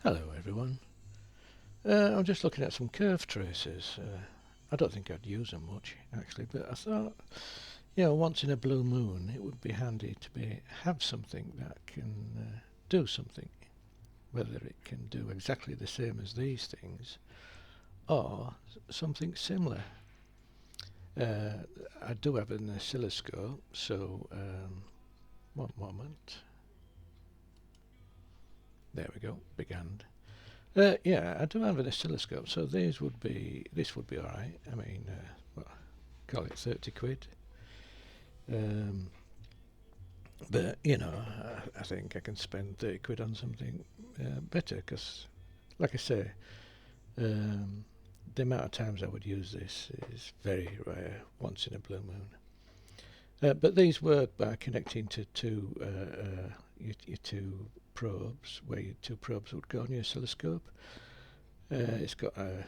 Hello everyone. I'm just looking at some curve tracers. I don't think I'd use them much actually, but I thought, once in a blue moon it would be handy to have something that can do something. Whether it can do exactly the same as these things or something similar. I do have an oscilloscope, so one moment. There we go, big hand. Yeah, I do have an oscilloscope, so this would be alright. I mean, call it 30 quid. Um, but, I think I can spend 30 quid on something better, because, like I say, the amount of times I would use this is very rare, once in a blue moon. But these work by connecting to your two probes, where your two probes would go on your oscilloscope. It's got a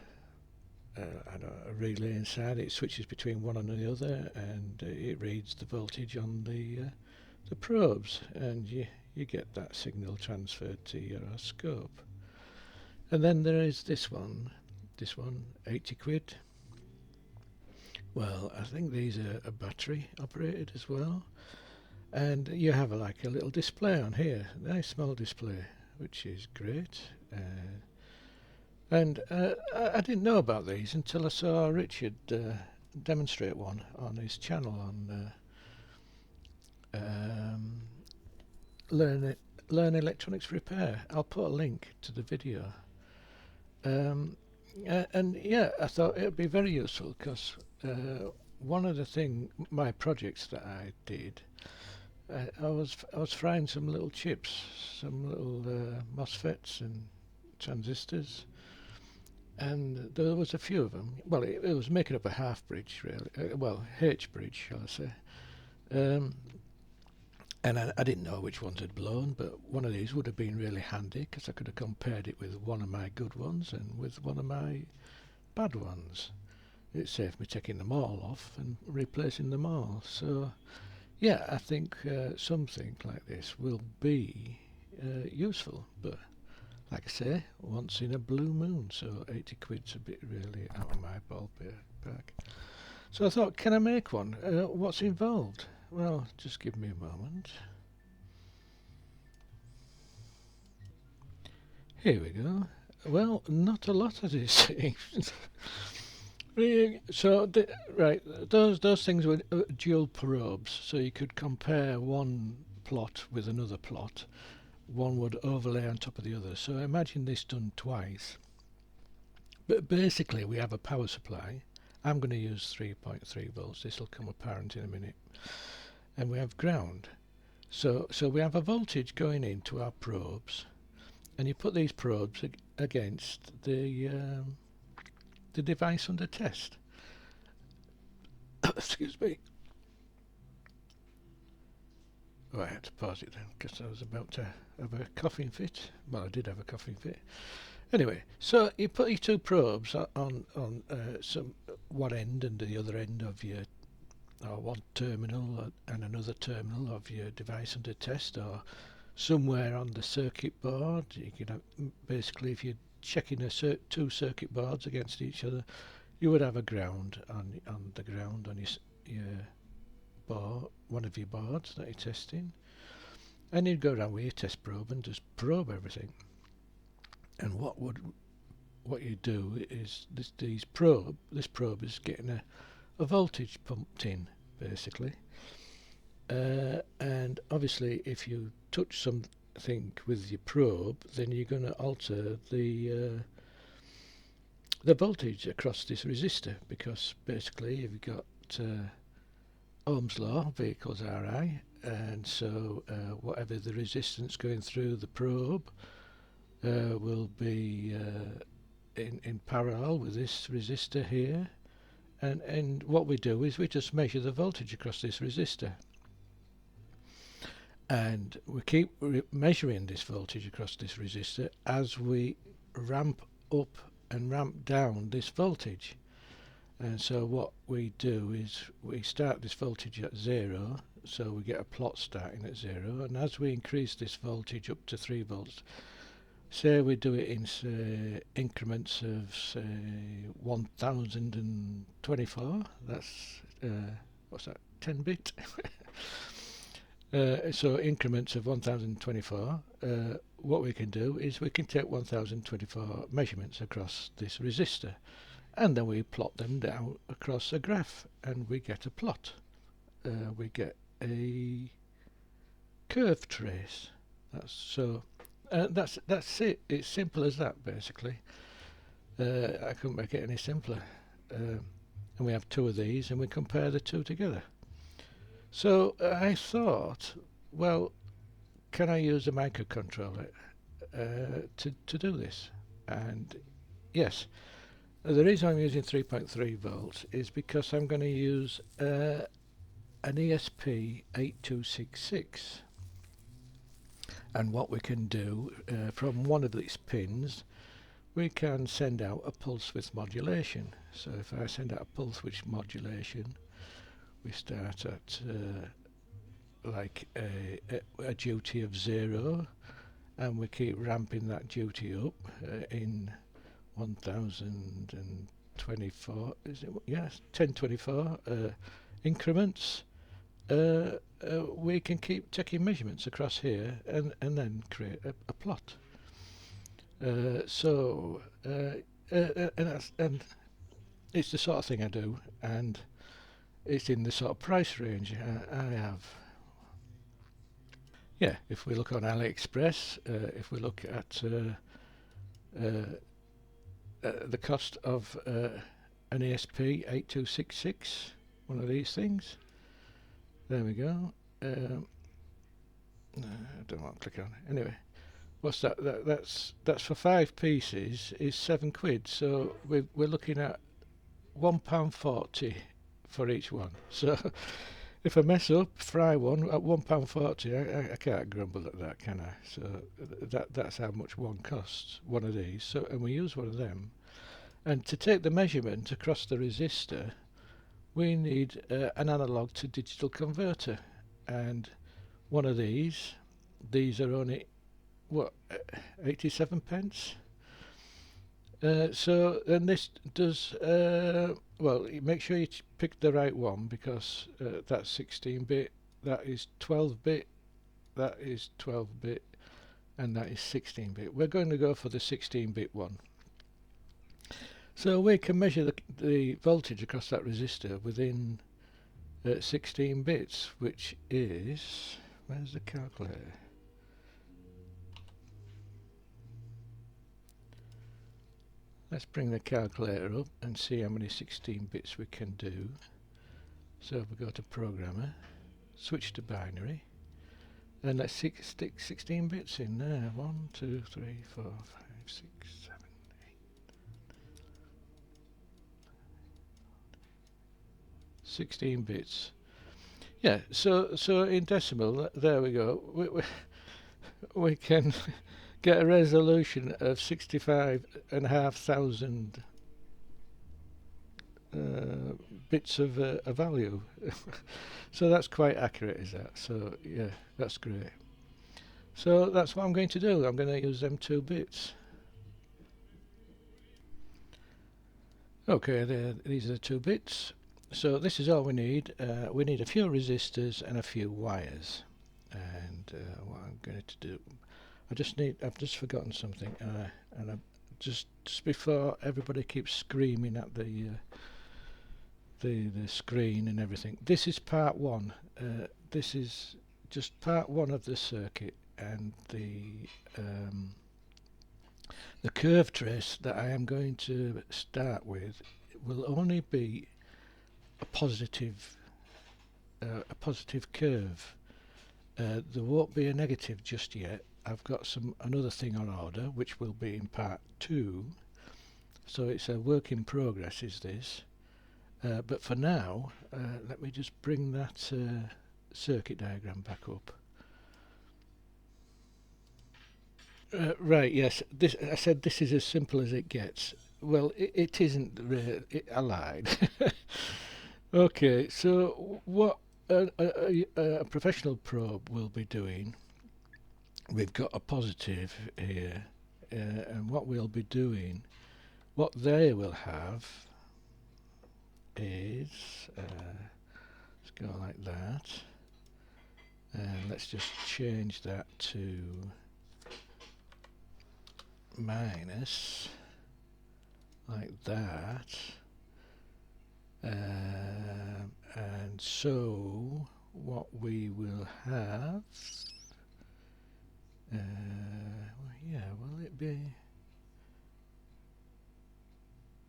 relay inside. It switches between one and the other, and it reads the voltage on the probes, and you get that signal transferred to your oscilloscope. And then there is this one, 80 quid. Well, I think these are battery operated as well, and you have like a little display on here, a nice small display, which is great. And I didn't know about these until I saw Richard demonstrate one on his channel on Learn Electronics Repair. I'll put a link to the video. And yeah, I thought it would be very useful, because one of my projects that I did, I was frying some little chips, some little MOSFETs and transistors, and there was a few of them. Well, it was making up a half bridge, really. H bridge, shall I say. And I didn't know which ones had blown, but one of these would have been really handy, because I could have compared it with one of my good ones and with one of my bad ones. It saved me taking them all off and replacing them all. So, yeah, I think something like this will be useful, but like I say, once in a blue moon, so 80 quid's a bit really out of my ballpark. So I thought, can I make one? What's involved? Well, just give me a moment. Here we go. Well, not a lot of this seems. So, right, those things were dual probes, so you could compare one plot with another plot. One would overlay on top of the other. So imagine this done twice. But basically, we have a power supply. I'm going to use 3.3 volts. This will come apparent in a minute. And we have ground. So we have a voltage going into our probes, and you put these probes against the device under test. Excuse me. Oh, I had to pause it then, because I was about to have a coughing fit. Well, I did have a coughing fit. Anyway, so you put your two probes on some one end and the other end of your, or one terminal and another terminal of your device under test, or somewhere on the circuit board. You can have, basically, if you're checking two circuit boards against each other, you would have a ground on the ground on your board, one of your boards that you're testing, and you'd go around with your test probe and just probe everything. And what you do is this probe is getting a voltage pumped in, basically. And obviously, if you touch something with your probe, then you're going to alter the voltage across this resistor, because basically you've got Ohm's law, V equals Ri, and so whatever the resistance going through the probe will be in parallel with this resistor here, and what we do is we just measure the voltage across this resistor, and we keep measuring this voltage across this resistor as we ramp up and ramp down this voltage. And so what we do is we start this voltage at 0, so we get a plot starting at 0, and as we increase this voltage up to 3 volts, say we do it in say increments of say 1024. That's what's that? 10-bit. So increments of 1024. What we can do is we can take 1024 measurements across this resistor, and then we plot them down across a graph, and we get a plot. We get a curve trace. That's it. It's simple as that, basically. I couldn't make it any simpler. And we have two of these, and we compare the two together. So I thought, well, can I use a microcontroller to do this? And yes, the reason I'm using 3.3 volts is because I'm going to use an ESP8266. And what we can do from one of these pins, we can send out a pulse width modulation. So if I send out a pulse width modulation, we start at like a duty of 0, and we keep ramping that duty up in 1024, is it? Yes, 1024 increments. We can keep taking measurements across here and then create a plot. And it's the sort of thing I do, and it's in the sort of price range I have. Yeah, if we look on AliExpress, if we look at the cost of an ESP8266, one of these things. There we go. I don't want to click on it. Anyway, what's that? That's for 5 pieces is £7. So we're looking at £1.40 for each one. So if I mess up, fry one at £1.40, I can't grumble at that, can I? So that's how much one costs, one of these. So and we use one of them. And to take the measurement across the resistor, we need an analog to digital converter, and one of these are only what 87 pence. So and this does well, make sure you pick the right one, because that's 16-bit, that is 12-bit, that is 12-bit, and that is 16-bit. We're going to go for the 16-bit one. So we can measure the voltage across that resistor within 16 bits, which is, where's the calculator? Let's bring the calculator up and see how many 16 bits we can do. So if we go to programmer, switch to binary, and let's stick 16 bits in there. 1, 2, 3, 4, 5, 6, 7. 16 bits. Yeah, so in decimal, there we go. We can get a resolution of 65,500 bits of a value. So that's quite accurate, is that? So yeah, that's great. So that's what I'm going to do. I'm going to use them 2 bits. Okay, these are the 2 bits. So this is all we need. We need a few resistors and a few wires. And what I'm going to do, I've just forgotten something, and just before everybody keeps screaming at the screen and everything. This is part 1. This is just part 1 of the circuit, and the curve trace that I am going to start with will only be a positive curve. There won't be a negative just yet. I've got another thing on order, which will be in part 2. So it's a work in progress, is this? But for now, let me just bring that circuit diagram back up. Right, yes. I said this is as simple as it gets. Well, it isn't really. I lied. Okay, so what a professional probe will be doing, we've got a positive here and what we'll be doing, what they will have is, let's go like that, and let's just change that to minus, like that, and so what we will have, well, yeah, will it be,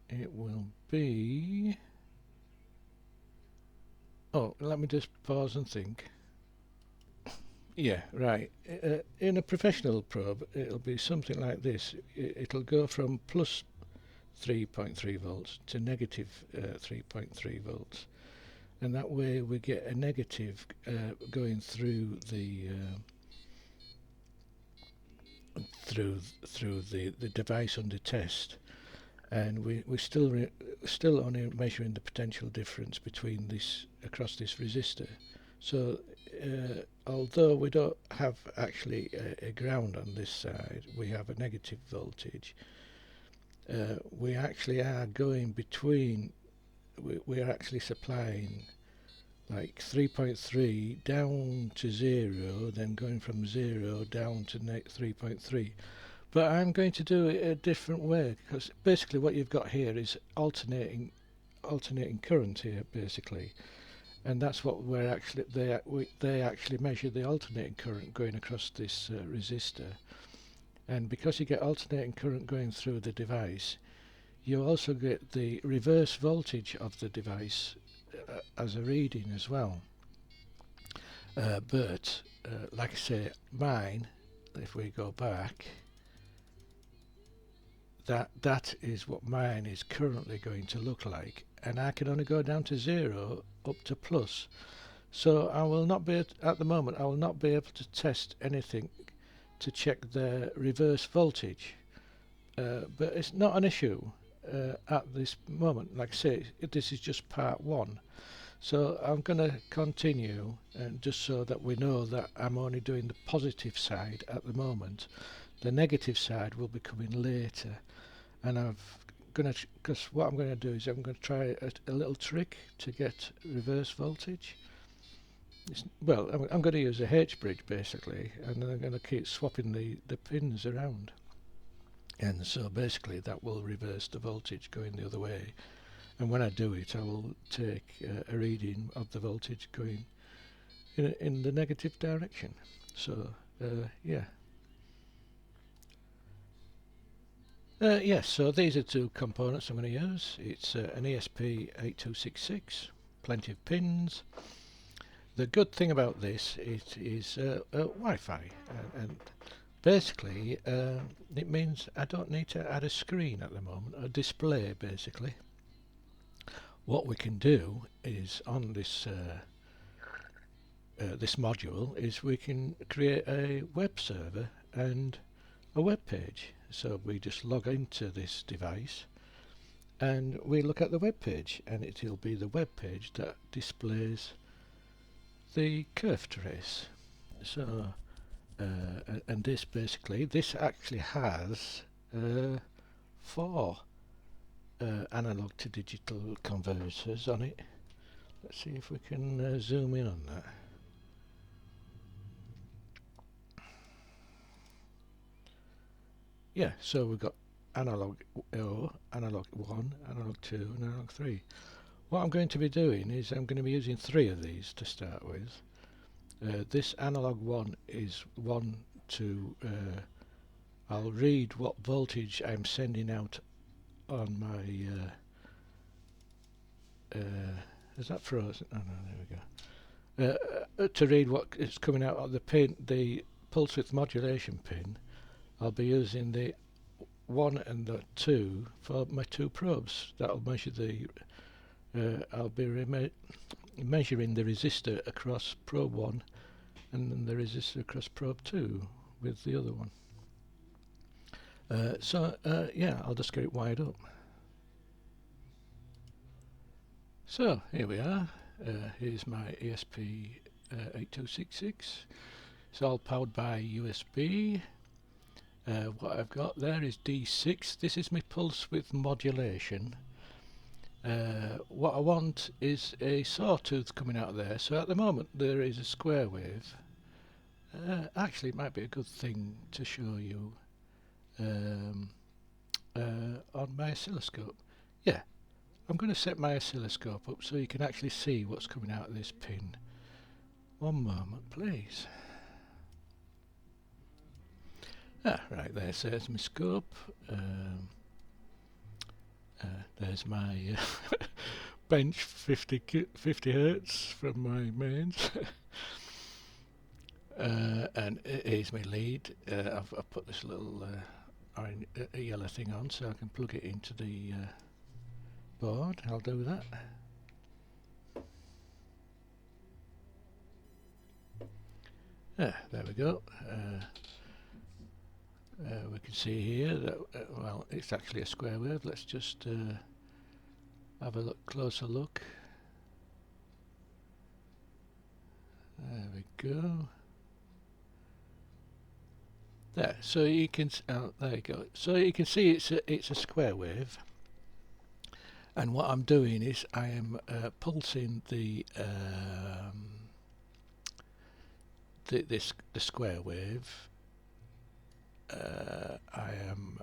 it will be, oh, let me just pause and think. Yeah, right. In a professional probe, it'll be something like this. It'll go from plus 3.3 volts to negative 3.3 volts, and that way we get a negative going through the the device under test, and we still only measuring the potential difference between this across this resistor. So although we don't have actually a ground on this side, we have a negative voltage. We actually are going between, we are actually supplying like 3.3 down to 0, then going from 0 down to 3.3. But I'm going to do it a different way, because basically what you've got here is alternating current here, basically. And that's what we're actually, they actually measure the alternating current going across this resistor. And because you get alternating current going through the device, you also get the reverse voltage of the device as a reading as well. But like I say, mine, if we go back, that is what mine is currently going to look like, and I can only go down to 0 up to plus. So I will not be at the moment, I will not be able to test anything to check the reverse voltage, but it's not an issue at this moment. Like I say, this is just part 1, so I'm going to continue, and just so that we know that I'm only doing the positive side at the moment. The negative side will be coming later, and because what I'm going to do is I'm going to try a little trick to get reverse voltage. Well, I'm going to use a H-bridge basically, and then I'm going to keep swapping the pins around, and so basically that will reverse the voltage going the other way. And when I do it, I will take a reading of the voltage going in the negative direction. So yeah. Yes, so these are two components I'm going to use. It's an ESP8266, plenty of pins. The good thing about this is Wi-Fi, and basically it means I don't need to add a screen at the moment, a display basically. What we can do is on this this module is we can create a web server and a web page. So we just log into this device and we look at the web page, and it'll be the web page that displays the curve trace. So and this basically, this actually has 4 analog to digital converters on it. Let's see if we can zoom in on that. Yeah, so we've got analog 0, analog 1, analog 2 and analog 3. What I'm going to be doing is I'm going to be using 3 of these to start with. This analog 1 is 1 to, I'll read what voltage I'm sending out on my, is that frozen? Oh no, there we go. To read what is coming out of the pin, the pulse width modulation pin, I'll be using the 1 and the 2 for my 2 probes. That'll measure the, I'll be measuring the resistor across probe 1 and then the resistor across probe 2 with the other one. Yeah, I'll just get it wired up. So here we are. Here's my ESP8266. It's all powered by USB. What I've got there is D6. This is my pulse width modulation. What I want is a sawtooth coming out of there. So at the moment there is a square wave. Actually, it might be a good thing to show you on my oscilloscope. Yeah, I'm going to set my oscilloscope up so you can actually see what's coming out of this pin. One moment, please. Right, there's my scope. There's my bench 50 hertz from my mains. And here's my lead. I've put this little yellow thing on so I can plug it into the board. I'll do that. There we go. We can see here that well, it's actually a square wave. Let's just have a closer look. There we go. There, so you can there you go. So you can see it's a square wave, and what I'm doing is I am pulsing the square wave. I am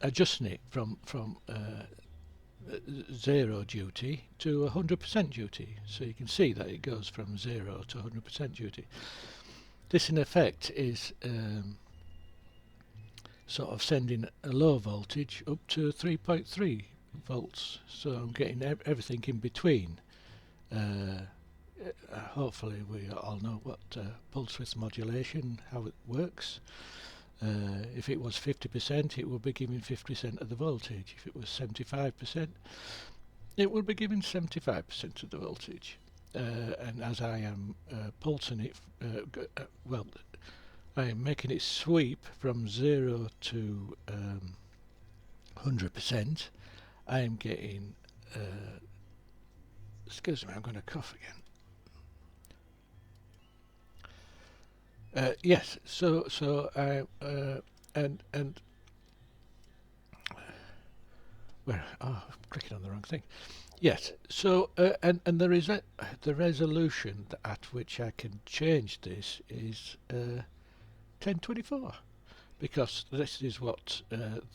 adjusting it from 0 duty to 100% duty, so you can see that it goes from 0 to 100% duty. This in effect is sort of sending a low voltage up to 3.3 volts, so I'm getting everything in between. Hopefully we all know what pulse width modulation, how it works. If it was 50%, it would be giving 50% of the voltage. If it was 75%, it would be giving 75% of the voltage. And as I am pulsing it, well, I am making it sweep from 0 to 100%. I am getting, excuse me, I'm going to cough again. Yes, so I and where I'm clicking on the wrong thing. Yes, so and the resolution at which I can change this is 1024, because this is what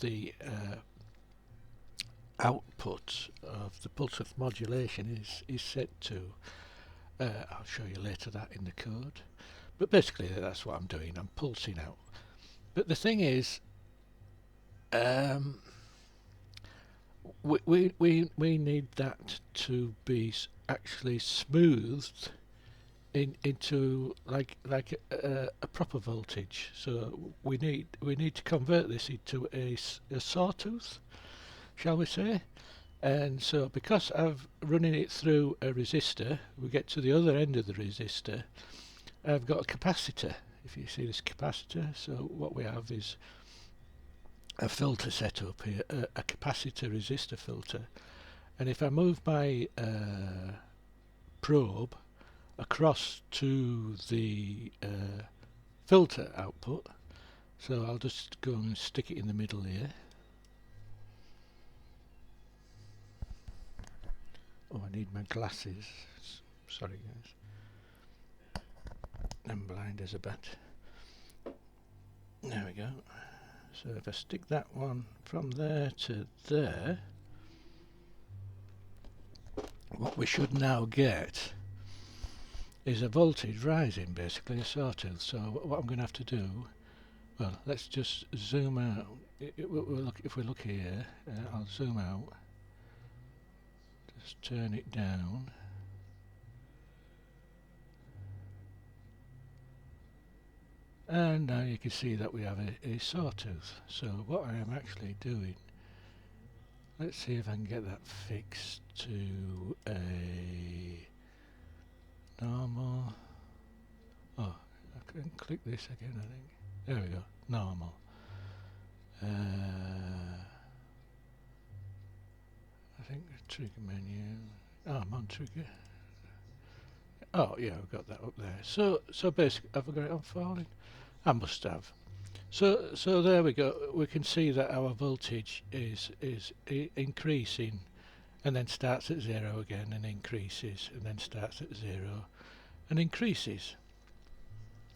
the output of the pulse width modulation is set to. I'll show you later that in the code. But basically that's what I'm doing, I'm pulsing out. But the thing is, we need that to be actually smoothed into like a proper voltage. So we need to convert this into a sawtooth, shall we say. And so because I'm running it through a resistor, we get to the other end of the resistor. I've got a capacitor, if you see this capacitor. So what we have is a filter set up here, a capacitor resistor filter. And if I move my probe across to the filter output, so I'll just go and stick it in the middle here. Oh, I need my glasses. Sorry guys. I'm blind as a bat. There we go. So if I stick that one from there to there, what we should now get is a voltage rising, basically a sawtooth. So what I'm going to have to do, well, let's just zoom out. If we look here, I'll zoom out, just turn it down. And now you can see that we have a sawtooth. So what I am actually doing, let's see if I can get that fixed to a normal. Oh, I can click this again, I think. There we go, normal. I think the trigger menu. Oh, I'm on trigger. Oh yeah, I've got that up there. So basically, have I got it on falling? I must have. So there we go. We can see that our voltage is increasing, and then starts at 0 again, and increases, and then starts at 0 and increases.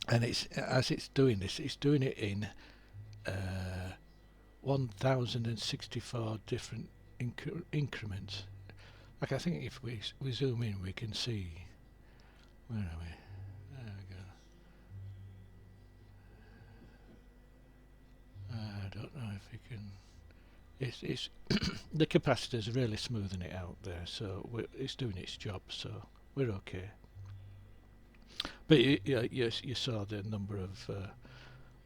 And it's, as it's doing this, it's doing it in 1064 different increments. Like, I think if we zoom in, we can see. Where are we? There we go. I don't know if we can. It's the capacitor's really smoothing it out there, so it's doing its job, so we're okay. But you saw the number of.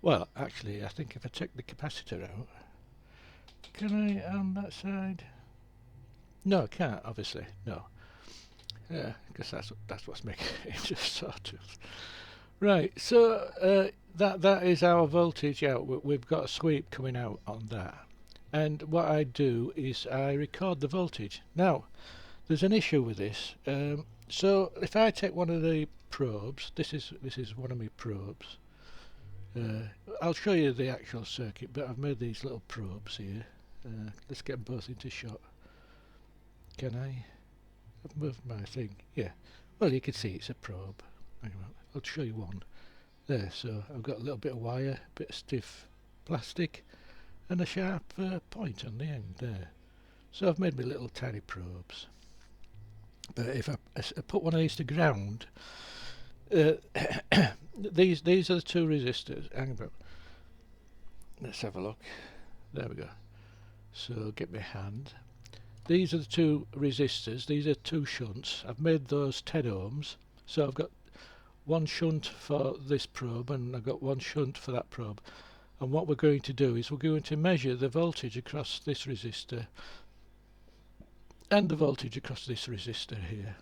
Well, actually, I think if I take the capacitor out, can I on that side? No, I can't. Obviously, no. Yeah, because that's what's making it just sort of. Right. So that is our voltage out. We've got a sweep coming out on that. And what I do is I record the voltage. Now, there's an issue with this. So if I take one of the probes, this is one of my probes. I'll show you the actual circuit, but I've made these little probes here. Let's get them both into shot. Can I? I've moved my thing. Yeah. Well, you can see it's a probe. Hang on, I'll show you one. There. So I've got a little bit of wire, a bit of stiff plastic, and a sharp point on the end there. So I've made my little tiny probes. But if I put one of these to ground, these are the two resistors. Hang on. Let's have a look. There we go. So get my hand. These are the two resistors. These are two shunts. I've made those 10 ohms. So I've got one shunt for this probe, and I've got one shunt for that probe. And what we're going to do is we're going to measure the voltage across this resistor and the voltage across this resistor here.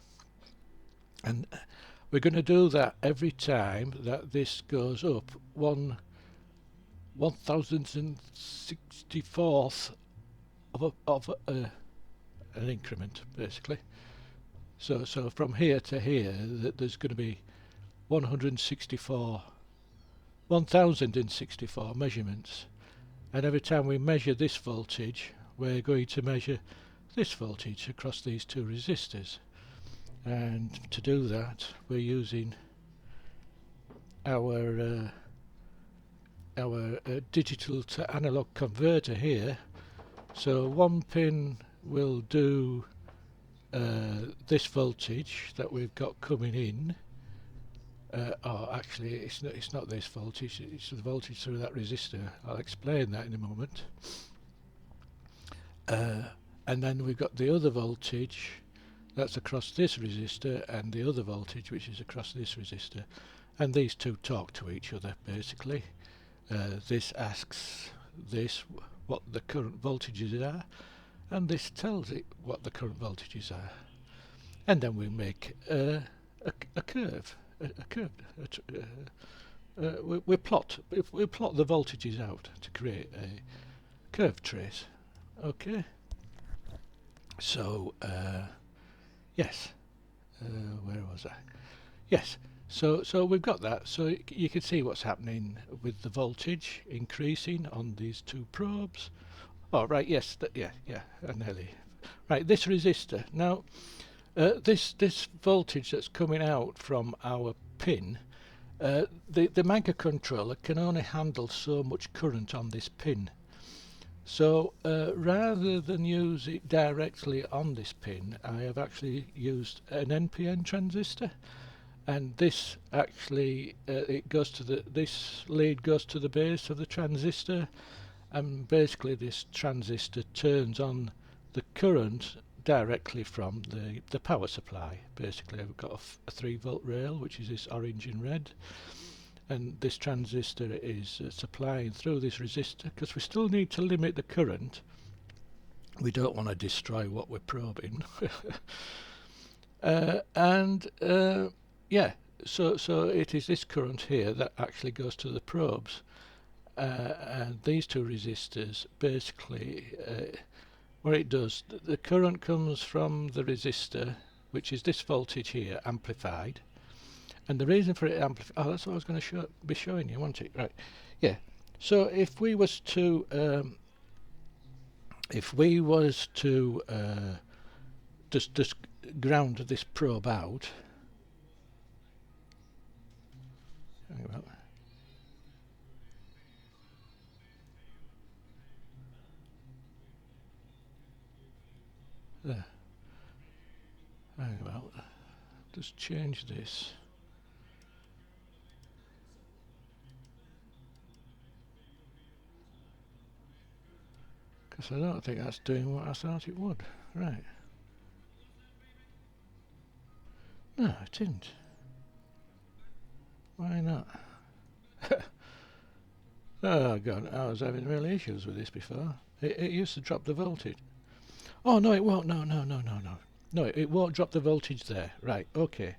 And we're going to do that every time that this goes up 1064th of an increment, basically. So from here to here, there's going to be 1064 measurements, and every time we measure this voltage, we're going to measure this voltage across these two resistors. And to do that, we're using our digital to analog converter here. So one pin will do this voltage that we've got coming in. Oh, actually, it's not this voltage. It's the voltage through that resistor. I'll explain that in a moment. And then we've got the other voltage that's across this resistor, and the other voltage which is across this resistor, and these two talk to each other basically. This asks this what the current voltages are, and this tells it what the current voltages are, and then we make a curve. We plot the voltages out to create a curve trace. Okay. So yes, where was I? Yes. So we've got that. So you can see what's happening with the voltage increasing on these two probes. Oh right, yes, yeah, nearly. Right, this resistor. Now, this voltage that's coming out from our pin, the microcontroller can only handle so much current on this pin. So rather than use it directly on this pin, I have actually used an NPN transistor, and this actually it goes to this lead goes to the base of the transistor, and basically this transistor turns on the current directly from the power supply. Basically, I've got a 3-volt rail, which is this orange and red, and this transistor is supplying through this resistor, because we still need to limit the current. We don't want to destroy what we're probing. Yeah, so it is this current here that actually goes to the probes, and these two resistors basically what it does, the current comes from the resistor, which is this voltage here, amplified. And the reason for it amplified, oh, that's what I was going to be showing you, wasn't it? Right, yeah. So if we was to just ground this probe out, hang about, there, hang about, just change this. Because I don't think that's doing what I thought it would. Right. No, it didn't. Why not? Oh god, I was having really issues with this before. It used to drop the voltage. Oh no, it won't. No, no, no, no, no. No, it won't drop the voltage there. Right. Okay.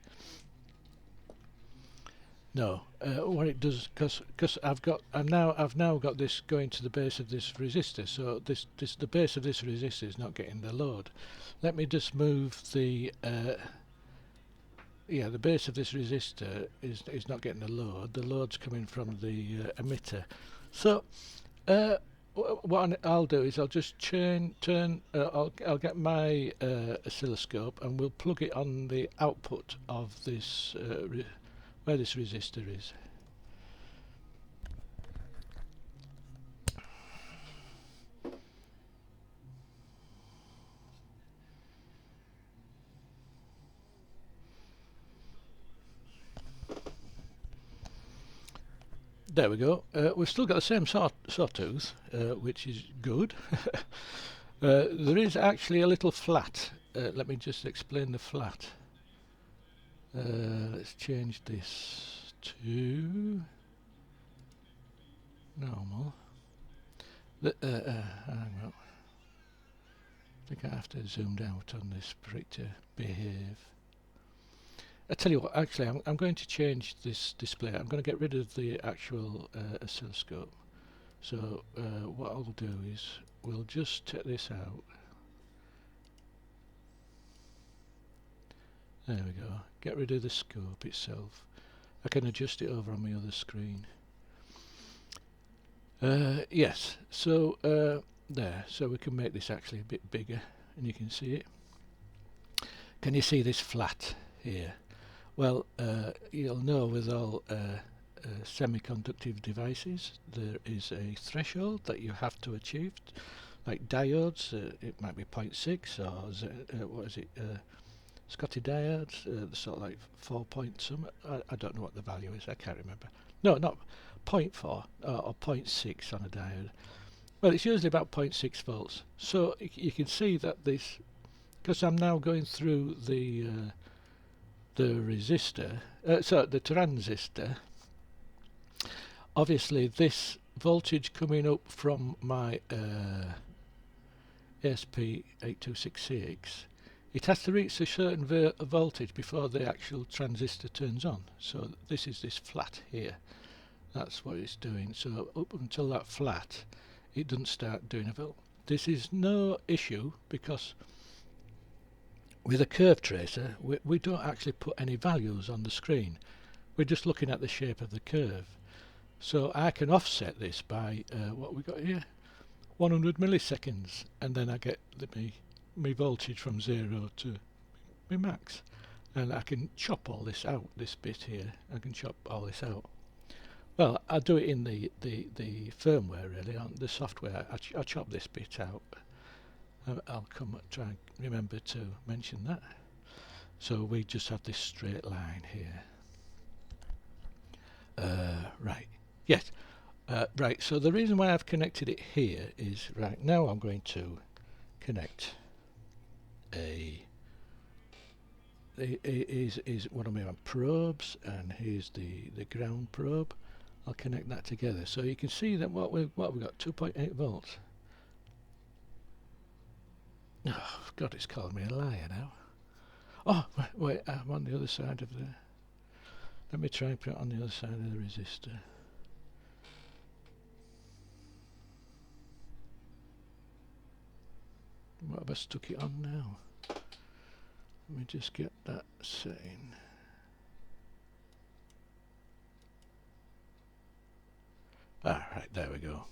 No. What it does, because I've now got this going to the base of this resistor. So the base of this resistor is not getting the load. Let me just move the. Yeah, the base of this resistor is not getting the load. The load's coming from the emitter. So what I'll do is I'll just turn. I'll get my oscilloscope and we'll plug it on the output of this where this resistor is. There we go. We've still got the same sawtooth, which is good. There is actually a little flat. Let me just explain the flat. Let's change this to normal. Hang on. I think I have to zoom out on this for it to behave. I tell you what, actually, I'm going to change this display. I'm going to get rid of the actual oscilloscope. So what I'll do is we'll just take this out. There we go. Get rid of the scope itself. I can adjust it over on my other screen. Yes, so there. So we can make this actually a bit bigger, and you can see it. Can you see this flat here? Well, you'll know with all semiconductive devices there is a threshold that you have to achieve. Like diodes, it might be 0.6 or what is it? Scotty diodes, sort of like 4 point some. I don't know what the value is. I can't remember. No, not 0.4 or 0.6 on a diode. Well, it's usually about 0.6 volts. So you can see that this, because I'm now going through the resistor, the transistor. Obviously, this voltage coming up from my ESP8266, it has to reach a certain voltage before the actual transistor turns on. So this is this flat here. That's what it's doing. So up until that flat, it doesn't start doing a volt. This is no issue because with a curve tracer, we don't actually put any values on the screen. We're just looking at the shape of the curve. So I can offset this by what we got here, 100 milliseconds, and then I get my voltage from 0 to my max. And I can chop all this out, this bit here. I can chop all this out. Well, I do it in the firmware really, on the software. I chop this bit out. I'll try and remember to mention that. So we just have this straight line here. Right. Yes. Right. So the reason why I've connected it here is right now I'm going to connect is one of my probes, and here's the ground probe. I'll connect that together so you can see that what we've got 2.8 volts. Oh God, it's calling me a liar now. Oh wait, I'm on the other side of the. Let me try and put it on the other side of the resistor. What have I stuck it on now? Let me just get that setting. Right, there we go.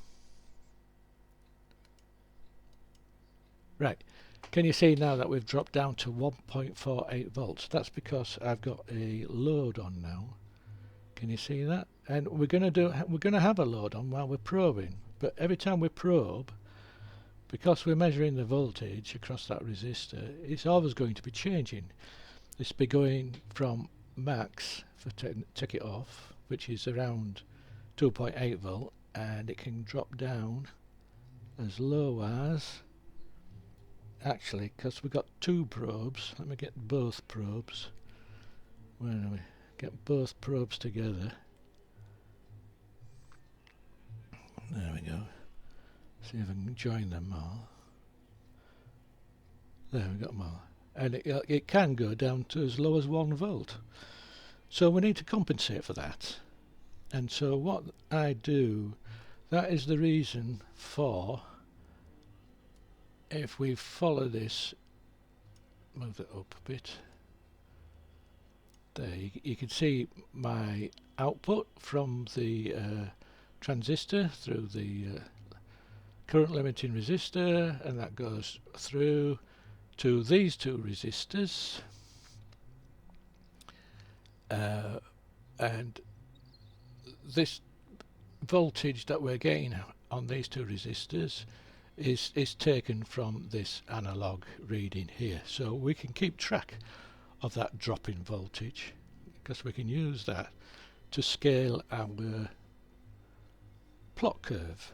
Right, can you see now that we've dropped down to 1.48 volts? That's because I've got a load on now. Can you see that? And we're going to have a load on while we're probing, but every time we probe, because we're measuring the voltage across that resistor, it's always going to be changing. It's be going from max for take it off, which is around 2.8 volt, and it can drop down as low as, actually, because we've got two probes, let me get both probes. Where are we? Get both probes together. There we go. See if I can join them all. There we got them all. And it can go down to as low as 1 volt. So we need to compensate for that. And so what I do, that is the reason for, if we follow this, move it up a bit. There, you can see my output from the transistor through the current limiting resistor, and that goes through to these two resistors, and this voltage that we're getting on these two resistors is taken from this analog reading here, so we can keep track of that drop in voltage, because we can use that to scale our plot curve.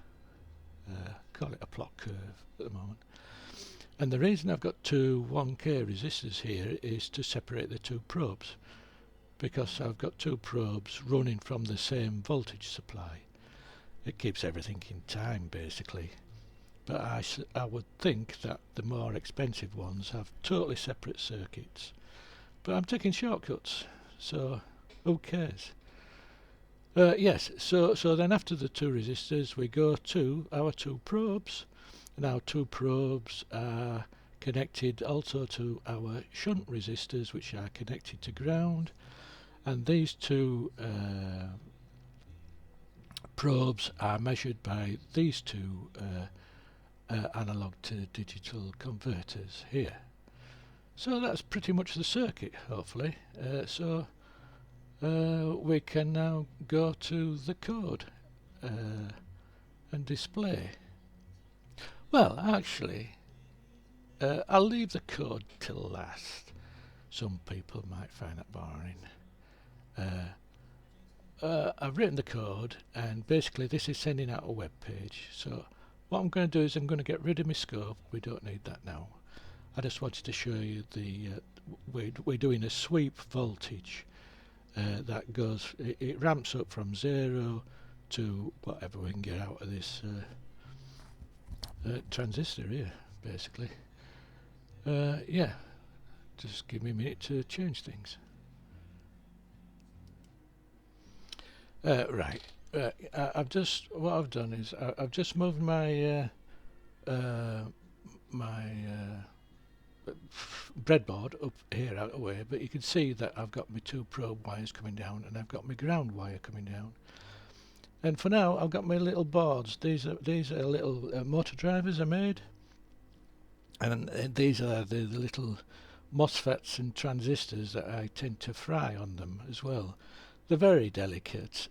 Call it a plot curve at the moment. And the reason I've got two 1K resistors here is to separate the two probes, because I've got two probes running from the same voltage supply. It keeps everything in time basically, but I would think that the more expensive ones have totally separate circuits. But I'm taking shortcuts, so who cares? Yes, so then after the two resistors we go to our two probes, and our two probes are connected also to our shunt resistors, which are connected to ground, and these two probes are measured by these two analog to digital converters here. So that's pretty much the circuit, hopefully. We can now go to the code and display. Well, actually, I'll leave the code till last. Some people might find that boring. I've written the code, and basically this is sending out a web page. So what I'm going to do is I'm going to get rid of my scope. We don't need that now. I just wanted to show you the we're doing a sweep voltage that goes, it ramps up from 0 to whatever we can get out of this transistor here, basically. Yeah, just give me a minute to change things. Right, what I've done is I've just moved my breadboard up here out of the way, but you can see that I've got my two probe wires coming down, and I've got my ground wire coming down. And for now I've got my little boards. These are little motor drivers I made, and these are the little MOSFETs and transistors that I tend to fry on them as well. They're very delicate.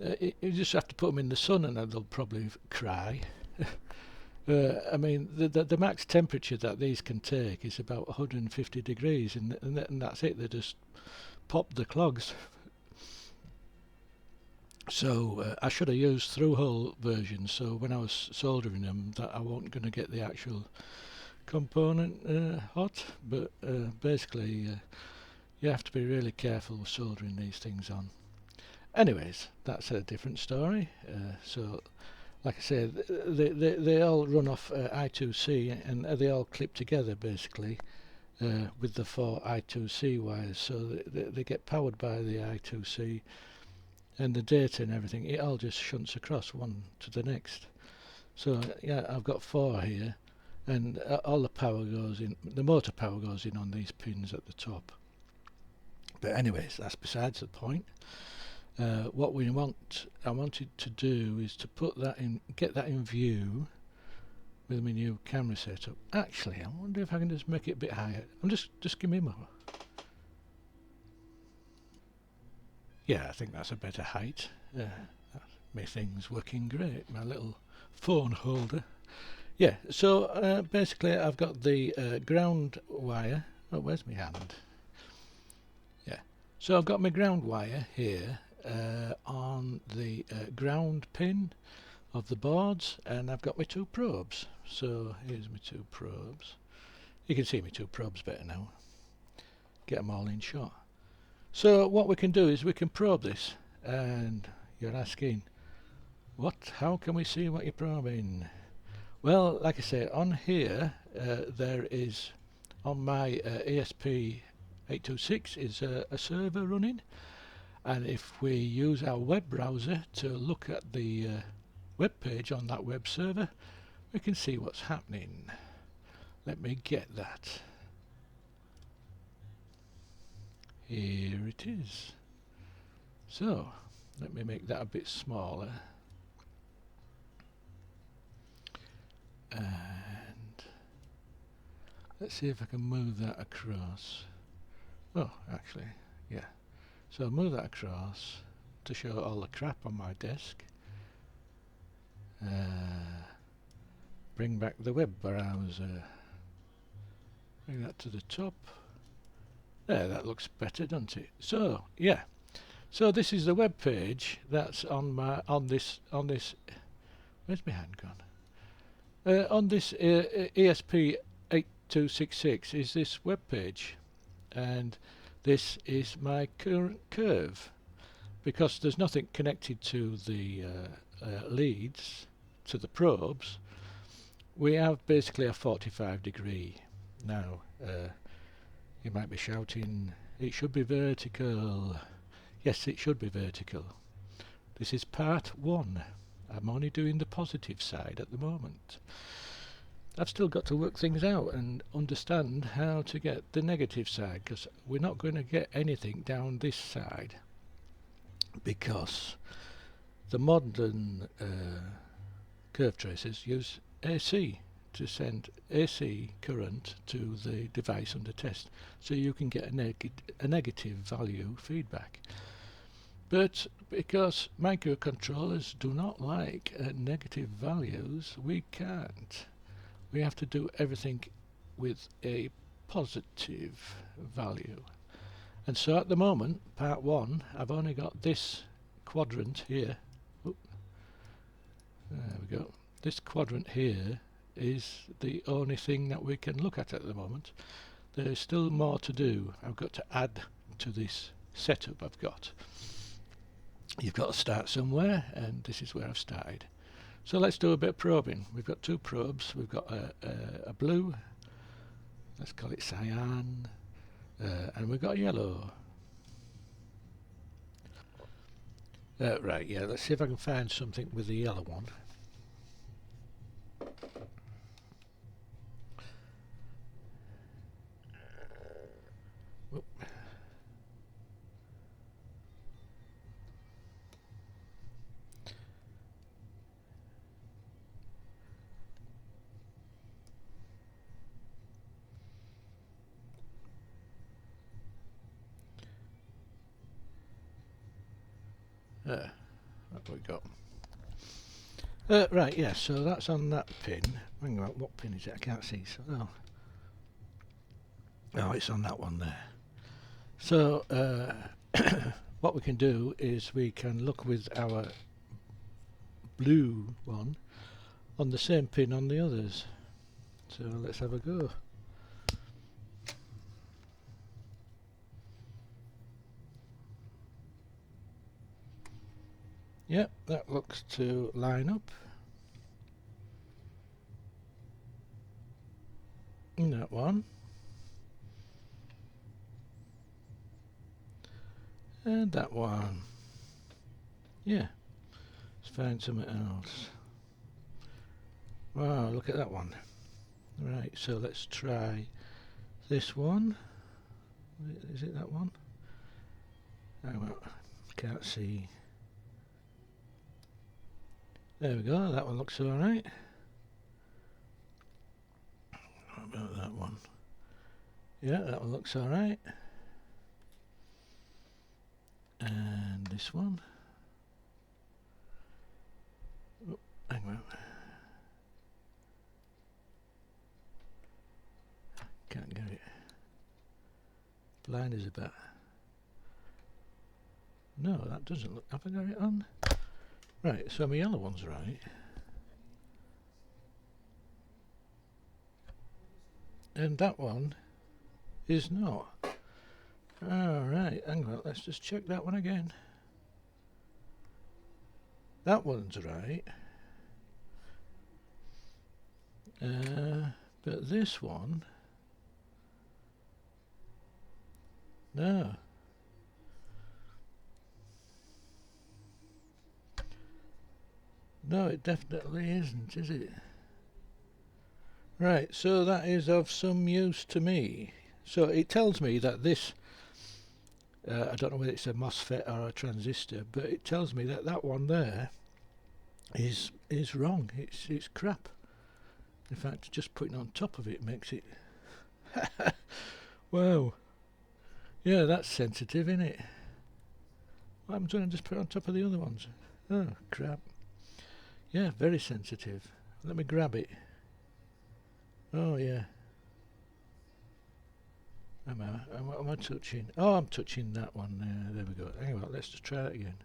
You just have to put them in the sun and they'll probably cry. I mean, the max temperature that these can take is about 150 degrees, and that's it. They just pop the clogs. So I should have used through-hole versions, so when I was soldering them, that I wasn't going to get the actual component hot. But basically, you have to be really careful soldering these things on. Anyways, that's a different story. So, like I said, they all run off I2C, and they all clip together basically with the 4 I2C wires. So they get powered by the I2C, and the data and everything, it all just shunts across one to the next. So yeah, I've got 4 here, and all the power goes in, the motor power goes in on these pins at the top. But anyways, that's besides the point. What I wanted to do is to put that in, get that in view with my new camera setup. Actually, I wonder if I can just make it a bit higher. Just give me a moment. Yeah, I think that's a better height. My thing's working great. My little phone holder. Yeah, so basically I've got the ground wire. Oh, where's my hand? Yeah, so I've got my ground wire here on the ground pin of the boards, and I've got my two probes. So here's my two probes. You can see my two probes better now. Get them all in shot. So what we can do is we can probe this, and you're asking, how can we see what you're probing? Well, like I say, on here there is, on my ESP8266 is a server running, and if we use our web browser to look at the web page on that web server, we can see what's happening. Let me get that. Here it is. So let me make that a bit smaller, and let's see if I can move that across. Oh, actually, yeah. So I'll move that across to show all the crap on my desk. Bring back the web browser. Bring that to the top. There, that looks better, doesn't it? So, yeah. So this is the web page that's on this. Where's my hand gone? On this ESP8266 is this web page, and this is my current curve, because there's nothing connected to the leads, to the probes. We have basically a 45-degree. Now you might be shouting, it should be vertical. Yes, it should be vertical. This is part 1. I'm only doing the positive side at the moment. I've still got to work things out and understand how to get the negative side, because we're not going to get anything down this side, because the modern curve tracers use AC to send AC current to the device under test, so you can get a negative value feedback. But because microcontrollers do not like negative values, we can't. We have to do everything with a positive value. And so at the moment, part 1, I've only got this quadrant here. Oop. There we go. This quadrant here is the only thing that we can look at the moment. There's still more to do. I've got to add to this setup I've got. You've got to start somewhere, and this is where I've started. So let's do a bit of probing. We've got two probes. We've got a blue, let's call it cyan, and we've got a yellow. Right, yeah, let's see if I can find something with the yellow one. What have we got? Right, yeah, so that's on that pin. Hang on, what pin is it? I can't see. So, oh, it's on that one there. So, what we can do is we can look with our blue one on the same pin on the others. So let's have a go. Yep, that looks to line up. And that one. And that one. Yeah. Let's find something else. Wow, look at that one. Right, so let's try this one. Is it that one? Oh, well, can't see. There we go, that one looks alright. What about that one? Yeah, that one looks alright. And this one. Oh, hang on. Can't get it. Blind as a bat. No, that doesn't look. Have I got it on? Right, so my yellow one's right. And that one is not. Alright, hang on, let's just check that one again. That one's right. But this one, no. No, it definitely isn't, is it? Right, so that is of some use to me. So it tells me that this, I don't know whether it's a MOSFET or a transistor, but it tells me that that one there is wrong. It's crap. In fact, just putting it on top of it makes it. Wow. Yeah, that's sensitive, isn't it? What happens when I just put it on top of the other ones? Oh, crap. Yeah, very sensitive. Let me grab it. Oh, yeah. What am I touching? Oh, I'm touching that one. There we go. Hang on, let's just try it again.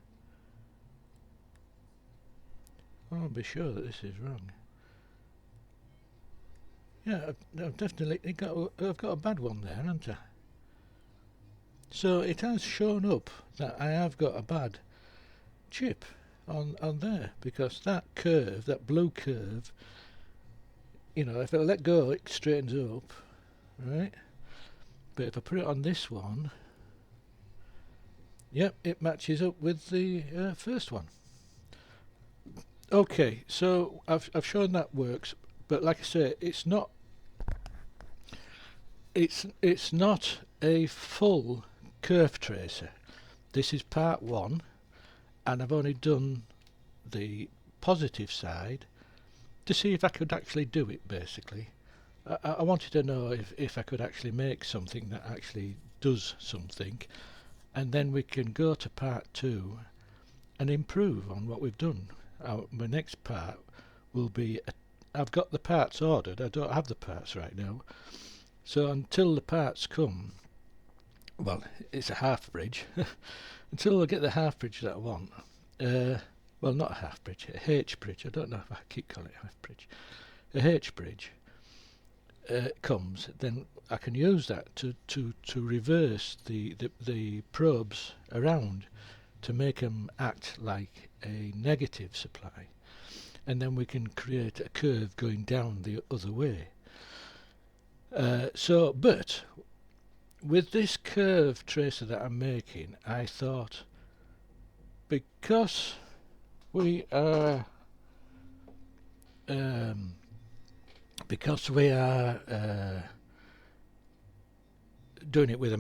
Oh, I'll be sure that this is wrong. Yeah, I've definitely I've got a bad one there, haven't I? So it has shown up that I have got a bad chip on there, because that curve, that blue curve, you know, if I let go it straightens up, right? But if I put it on this one, yep, it matches up with the first one. Okay, so I've shown that works, but like I say, it's not a full curve tracer. This is part one, and I've only done the positive side to see if I could actually do it, basically. I wanted to know if I could actually make something that actually does something, and then we can go to part two and improve on what we've done. My next part will be, I've got the parts ordered, I don't have the parts right now, so until the parts come, well, it's a half bridge, until I get the half bridge that I want, well, not a half bridge, a H bridge, I don't know if I keep calling it half bridge, a H bridge comes, then I can use that to reverse the probes around to make them act like a negative supply, and then we can create a curve going down the other way. But with this curve tracer that I'm making, I thought, because we are doing it with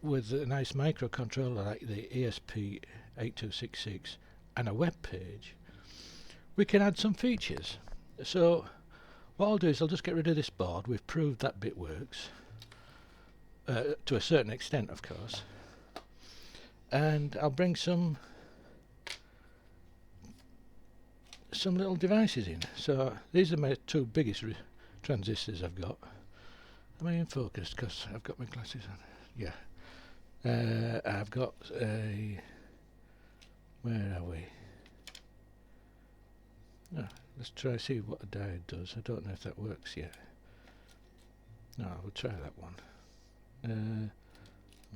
with a nice microcontroller like the ESP8266 and a web page, we can add some features. So what I'll do is I'll just get rid of this board. We've proved that bit works to a certain extent, of course, and I'll bring some little devices in. So these are my two biggest transistors I've got. Am I in focus? Because I've got my glasses on. Yeah. I've got a... Where are we? Oh, let's try see what a diode does. I don't know if that works yet. No, we'll try that one. I'm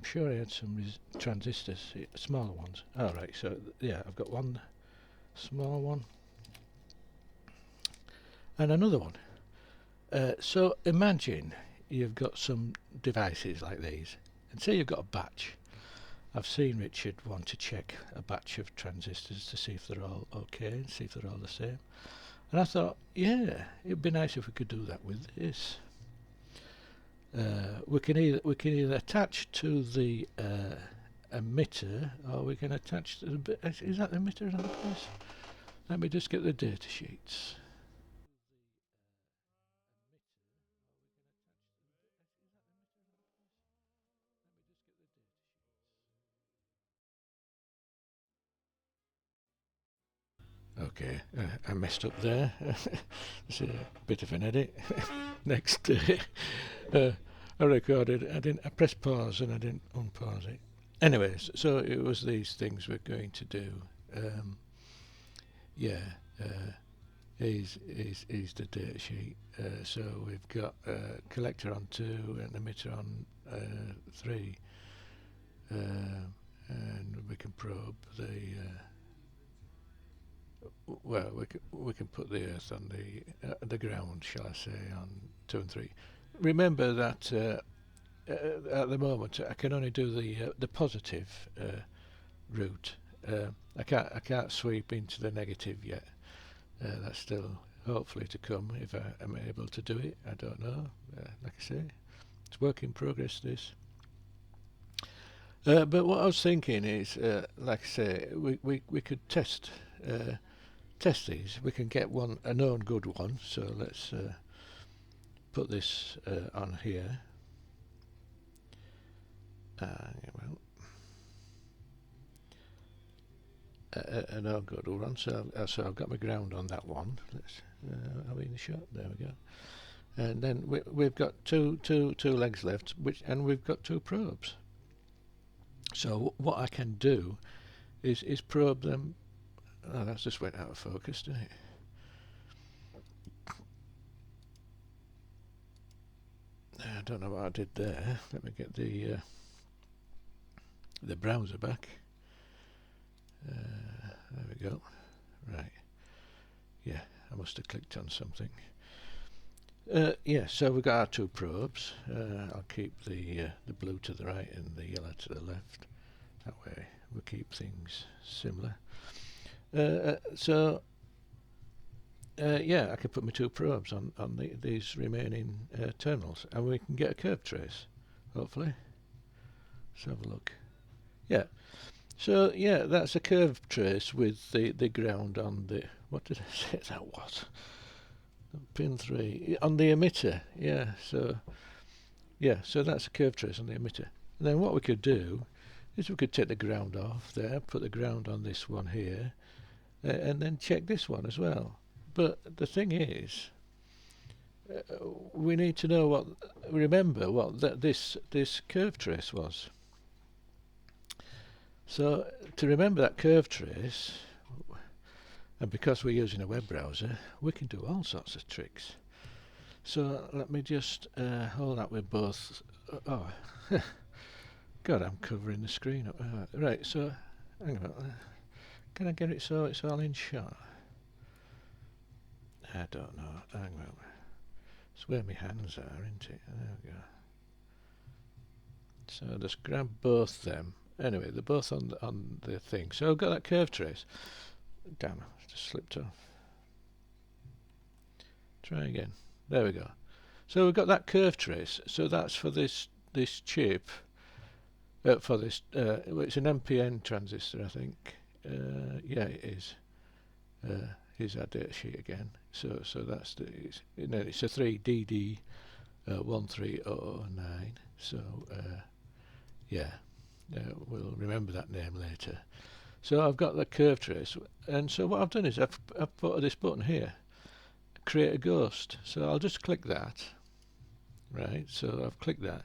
sure I had some transistors, smaller ones. Alright, so yeah, I've got one small one and another one. So imagine you've got some devices like these, and say you've got a batch. I've seen Richard want to check a batch of transistors to see if they're all okay and see if they're all the same, and I thought, yeah, it'd be nice if we could do that with this. We can either attach to the emitter, or we can attach to the bit. Is that the emitter on the place? Let me just get the data sheets. Okay, I messed up there. It's a bit of an edit. Next, uh, I recorded. I pressed pause and I didn't unpause it. Anyways, so it was these things we're going to do. Um, yeah, here's the data sheet. So we've got collector on 2 and emitter on 3, and we can probe the. Well, we can put the Earth on the ground, shall I say, on 2 and 3. Remember that at the moment I can only do the positive route. I can't sweep into the negative yet. That's still hopefully to come if I am able to do it. I don't know. Like I say, it's work in progress. This. But what I was thinking is, like I say, we could test these. We can get a known good one. So let's put this on here. Well, a known good one. So I've got my ground on that one. Let's are we in the shot? There we go. And then we've got two legs left, and we've got 2 probes. So what I can do is probe them. Oh, that's just went out of focus, didn't it? I don't know what I did there. Let me get the browser back. There we go. Right. Yeah, I must have clicked on something. Yeah, so we've got our 2 probes. I'll keep the blue to the right and the yellow to the left. That way we'll keep things similar. Yeah, I can put my 2 probes on these remaining terminals, and we can get a curve trace, hopefully. Let's have a look. Yeah. So yeah, that's a curve trace with the ground on the. What did I say that was? Pin 3 on the emitter. Yeah. So that's a curve trace on the emitter. And then what we could do is we could take the ground off there, put the ground on this one here, and then check this one as well. But the thing is, we need to know remember what this curve trace was. So to remember that curve trace, and because we're using a web browser, we can do all sorts of tricks. So let me just hold that with both. Oh, God, I'm covering the screen up. Right, so hang on. Can I get it so it's all in shot? I don't know. Hang on. It's where my hands are, isn't it? There we go. So just grab both them. Anyway, they're both on the thing. So I've got that curve trace. Damn, I just slipped off. Try again. There we go. So we've got that curve trace. So that's for this chip. For this, it's an NPN transistor, I think. Yeah, it is. Here's our data sheet again. So that's it's a 3DD 13009. So yeah, we'll remember that name later. So I've got the curve trace, and so what I've done is I've put this button here, create a ghost. So I'll just click that. Right. So I've clicked that.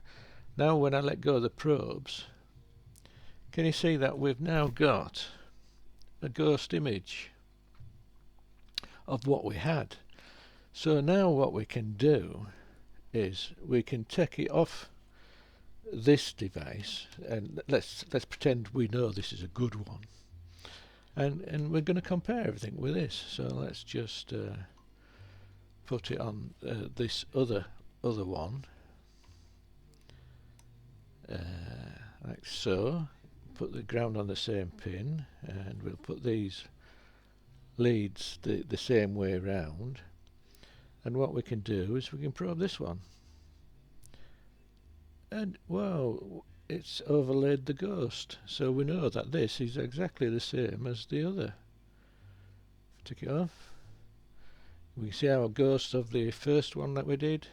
Now when I let go of the probes, can you see that we've now got a ghost image of what we had? So now what we can do is we can take it off this device, and let's pretend we know this is a good one, and we're going to compare everything with this. So let's just put it on this other one, like so. Put the ground on the same pin, and we'll put these leads the same way round, and what we can do is we can probe this one, and whoa, it's overlaid the ghost, so we know that this is exactly the same as the other. Take it off. We see our ghost of the first one that we did,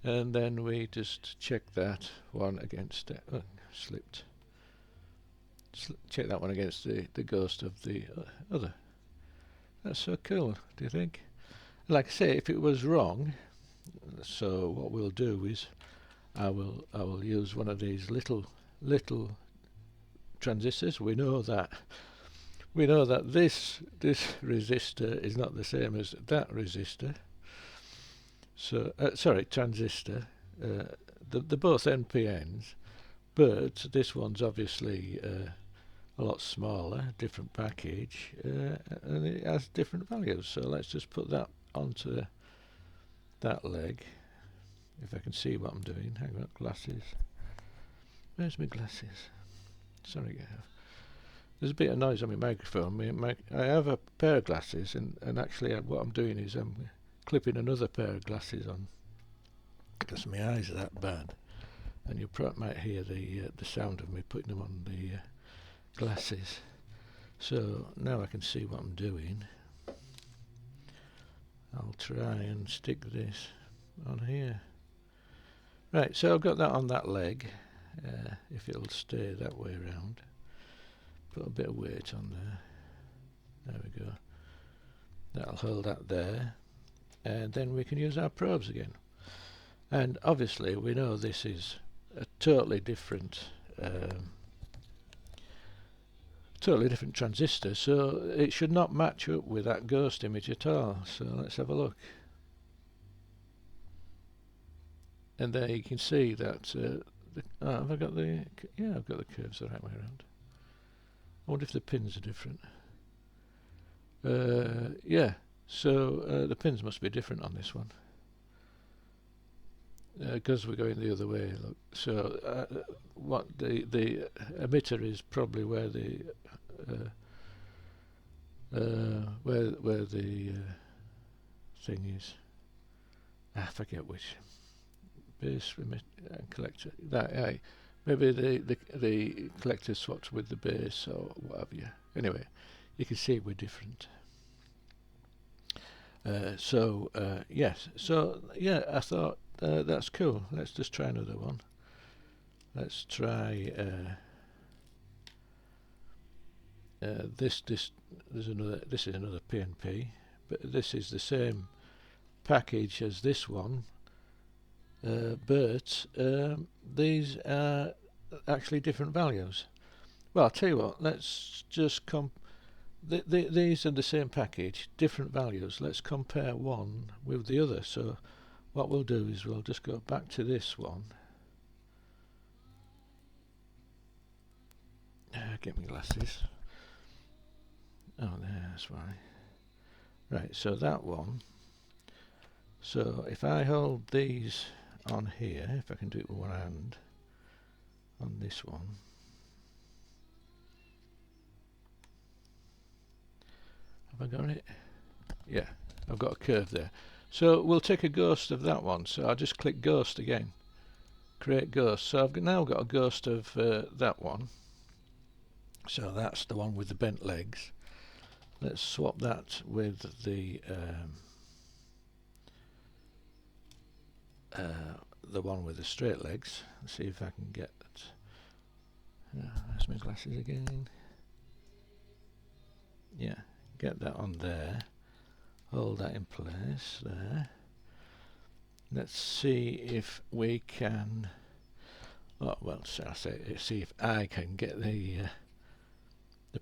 and then we just check that one against it. Oh, slipped. Check that one against the ghost of the other. That's so cool, do you think? Like I say, if it was wrong, so what we'll do is I will use one of these little transistors. We know that this resistor is not the same as that resistor. So sorry, transistor. They're both NPNs, but this one's obviously a lot smaller, different package, and it has different values. So let's just put that onto that leg. If I can see what I'm doing. Hang on, glasses. Where's my glasses? Sorry, there's a bit of noise on my microphone. I have a pair of glasses, and actually what I'm doing is I'm clipping another pair of glasses on because my eyes are that bad, and you might hear the sound of me putting them on the glasses. So now I can see what I'm doing. I'll try and stick this on here. Right, so I've got that on that leg, if it'll stay that way around. Put a bit of weight on there. There we go. That'll hold that there, and then we can use our probes again. And obviously we know this is a totally different transistor, so it should not match up with that ghost image at all. So let's have a look. And there you can see that have I got the I've got the curves the right way around. I wonder if the pins are different. Yeah, so the pins must be different on this one because we're going the other way. Look, so what the emitter is probably where the where the thing is. I forget which. Base collector. That maybe the collector swapped with the base or what have you. Anyway, you can see we're different. Yes. So yeah, I thought that's cool. Let's just try another one. Let's try this. This is another PNP, but this is the same package as this one. But these are actually different values. Well, I'll tell you what, let's just these are the same package, different values. Let's compare one with the other. So what we'll do is we'll just go back to this one. Get my glasses. Oh, that's why. Right, so that one. So if I hold these on here, if I can do it with one hand, on this one, have I got it? Yeah, I've got a curve there. So we'll take a ghost of that one. So I'll just click ghost again, create ghost. So I've now got a ghost of that one. So that's the one with the bent legs. Let's swap that with the one with the straight legs. Let's see if I can get that. There's my glasses again. Yeah, get that on there. Hold that in place there. Let's see if we can. Oh well, so I say see if I can get the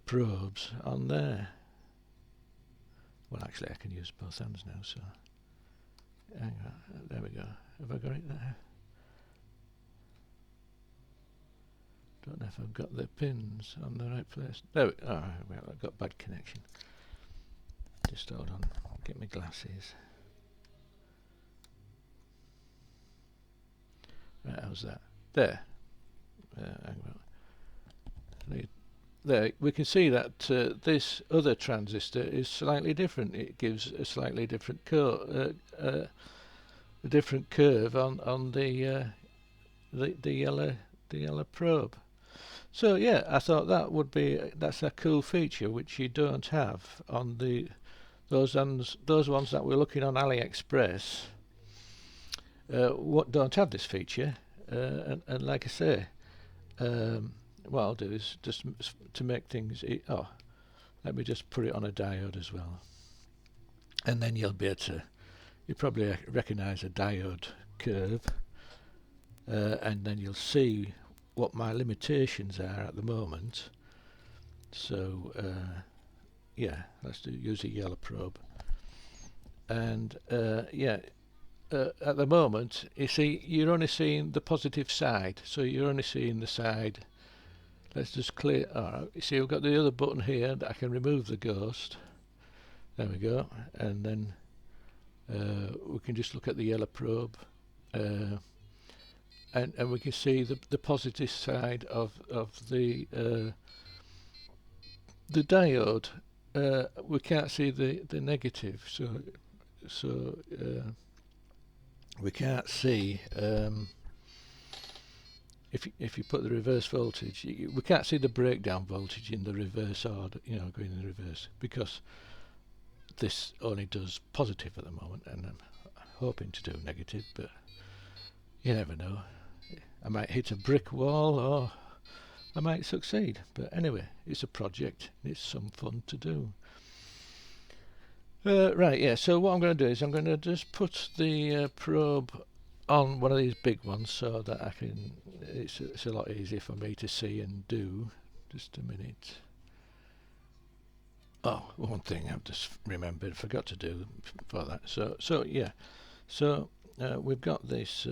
probes on there. Well, actually, I can use both hands now. So hang on, there we go. Have I got it there? Don't know if I've got the pins on the right place. There we go. Oh, well, I've got bad connection. Just hold on. Get my glasses. Right, how's that? There. Hang on. There, we can see that this other transistor is slightly different. It gives a slightly different curve on the yellow the yellow probe. So yeah, I thought that's a cool feature which you don't have on those ones that we're looking on AliExpress. What don't have this feature, and like I say, what I'll do is just to make things. Let me just put it on a diode as well, and then you'll be able to. You probably recognise a diode curve, and then you'll see what my limitations are at the moment. So yeah, let's use a yellow probe, and yeah. At the moment, you see, you're only seeing the positive side, so you're only seeing the side. Let's just clear. Alright, you see, we've got the other button here that I can remove the ghost. There we go, and then we can just look at the yellow probe, and we can see the positive side of the diode. We can't see the negative, so we can't see if you put the reverse voltage, we can't see the breakdown voltage in the reverse order, going in the reverse, because this only does positive at the moment, and I'm hoping to do negative, but you never know. I might hit a brick wall, or I might succeed, but anyway, it's a project, it's some fun to do. Right, yeah, so what I'm going to do is I'm going to just put the probe on one of these big ones so that I can, it's a lot easier for me to see and do. Just a minute. Oh, one thing I've just remembered, forgot to do for that. So yeah, so we've got this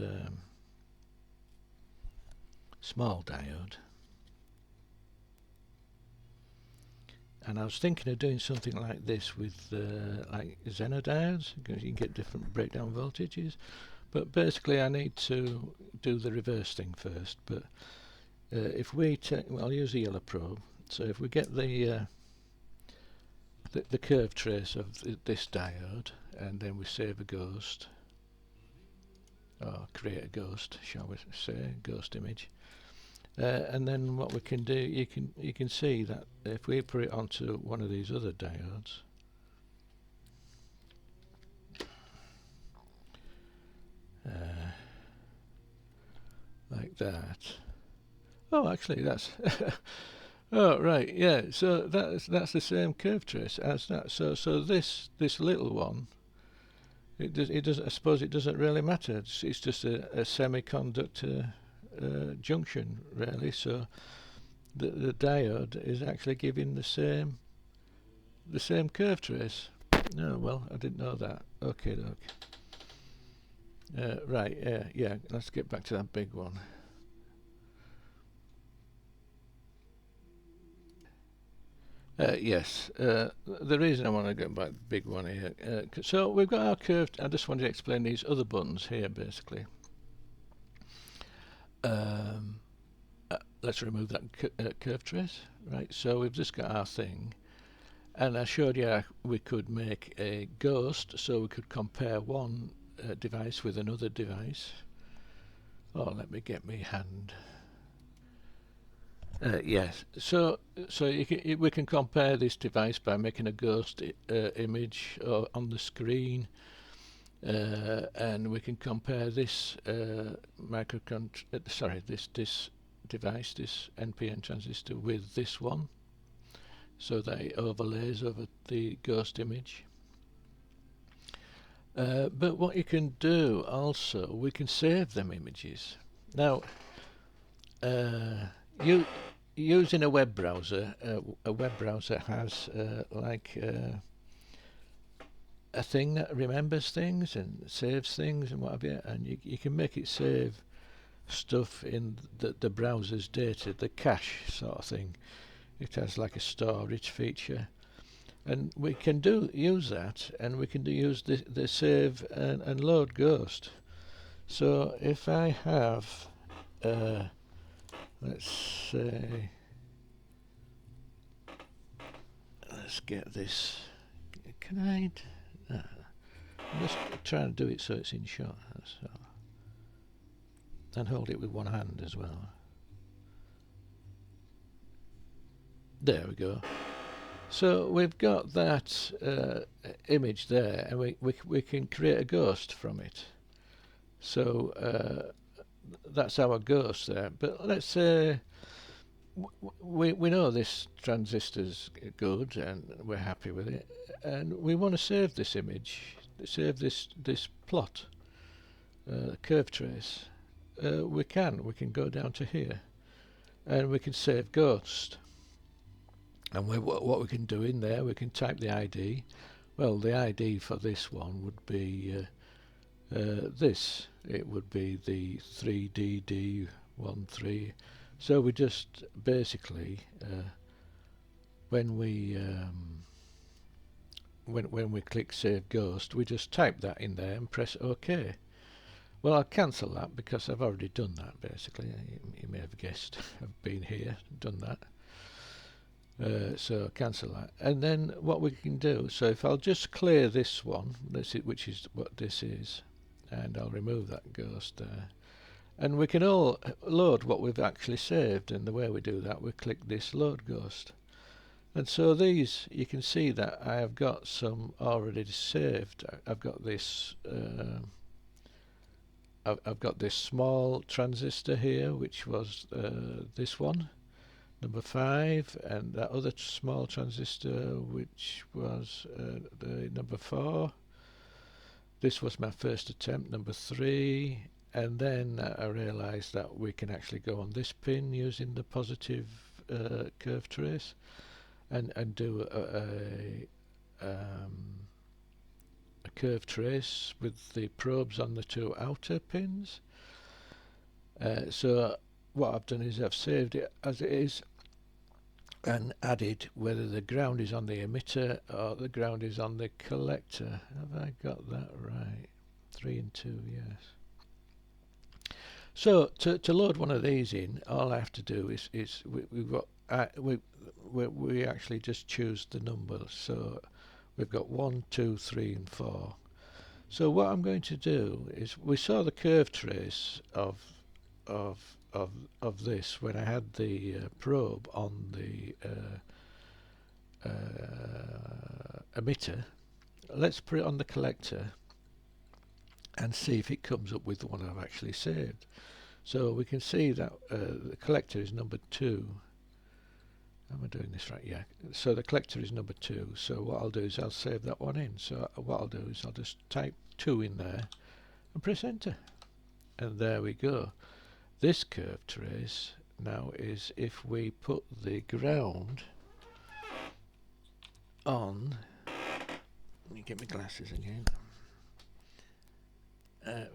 small diode, and I was thinking of doing something like this with like Xenodiodes, because you can get different breakdown voltages. But basically, I need to do the reverse thing first. But if we take, well, I'll use a yellow probe. So if we get the curve trace of this diode, and then we save a ghost, or create a ghost, shall we say, ghost image. And then what we can do, you can see that if we put it onto one of these other diodes, like that. Oh, actually, that's oh right, yeah. So that's the same curve trace as that. So this little one, it doesn't. I suppose it doesn't really matter. It's just a semiconductor junction, really. So the diode is actually giving the same curve trace. No, well, I didn't know that. Okay. Right, yeah. Let's get back to that big one. Yes, the reason I want to go back to the big one here, so we've got our curved, I just wanted to explain these other buttons here basically. Let's remove that curve trace, right, so we've just got our thing, and I showed you we could make a ghost, so we could compare one device with another device. Oh, let me get my hand. Yes, so we can compare this device by making a ghost image on the screen, and we can compare this this device, this NPN transistor, with this one, so that it overlays over the ghost image. But what you can do also, we can save them images. Now, using a web browser has like a thing that remembers things and saves things and what have you, and you can make it save stuff in the browser's data, the cache sort of thing. It has like a storage feature, and we can use that, and we can use the save and load ghost. So if I have let's say, let's get this. Can I? I'm just trying to do it so it's in shot, so, and hold it with one hand as well. There we go. So we've got that image there, and we can create a ghost from it. So that's our ghost there. But let's say we know this transistor's good and we're happy with it, and we want to save this image, save this plot, curve trace. We can go down to here, and we can save ghost. And what we can do in there, we can type the ID. Well, the ID for this one would be this. It would be the 3DD13. So we just basically, when we click Save Ghost, we just type that in there and press OK. Well, I'll cancel that because I've already done that. Basically, you may have guessed I've been here, done that. So cancel that, and then what we can do, so if I'll just clear this one, which is what this is, and I'll remove that ghost there, and we can all load what we've actually saved. And the way we do that, we click this load ghost, and so these, you can see that I have got some already saved. I've got this I've got this small transistor here, which was this one, number 5, and that other small transistor, which was the number 4. This was my first attempt, number 3, and then I realised that we can actually go on this pin using the positive curve trace and do a curve trace with the probes on the 2 outer pins. So what I've done is I've saved it as it is and added whether the ground is on the emitter or the ground is on the collector. Have I got that right? 3 and 2, yes. So to load one of these in, all I have to do is we actually just choose the numbers. So we've got 1, 2, 3 and 4. So what I'm going to do is, we saw the curve trace of this when I had the probe on the emitter. Let's put it on the collector and see if it comes up with the one I've actually saved. So we can see that the collector is number 2. Am I doing this right? Yeah. So the collector is number 2. So what I'll do is I'll save that one in. So what I'll do is I'll just type 2 in there and press enter. And there we go. This curve trace now is, if we put the ground on, let me get my glasses again.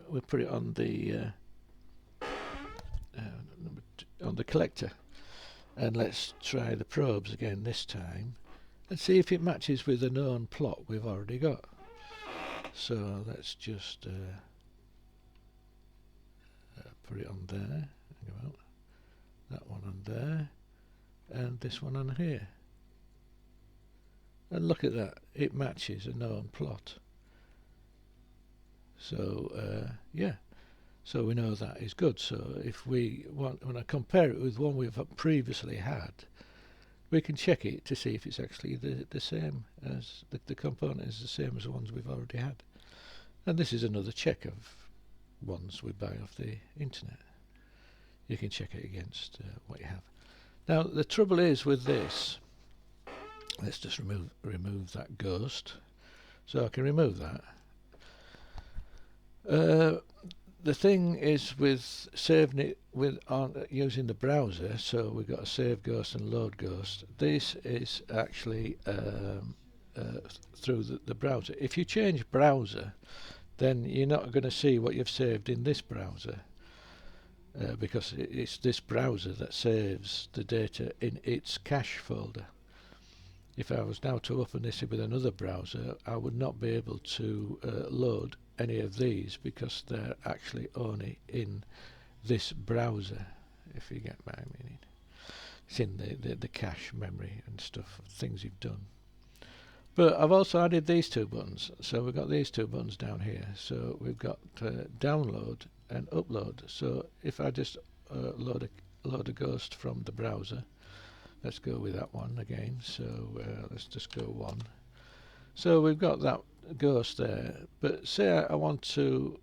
We'll put it on the on the collector, and let's try the probes again this time and see if it matches with the known plot we've already got. So let's just put it on there, that one on there, and this one on here, and look at that, it matches a known plot. So yeah, so we know that is good. So if we want, when I compare it with one we've previously had, we can check it to see if it's actually the same as the component is the same as the ones we've already had. And this is another check of ones we buy off the internet. You can check it against what you have. Now the trouble is with this, let's just remove that ghost. So I can remove that. The thing is with saving it using the browser, so we've got a save ghost and load ghost. This is actually through the browser. If you change browser, then you're not going to see what you've saved in this browser, because it's this browser that saves the data in its cache folder. If I was now to open this with another browser, I would not be able to load any of these because they're actually only in this browser, if you get my meaning. It's in the cache memory and stuff, things you've done. But I've also added these 2 buttons. So we've got these 2 buttons down here. So we've got download and upload. So if I just load a ghost from the browser, let's go with that one again. So let's just go 1. So we've got that ghost there, but say I want to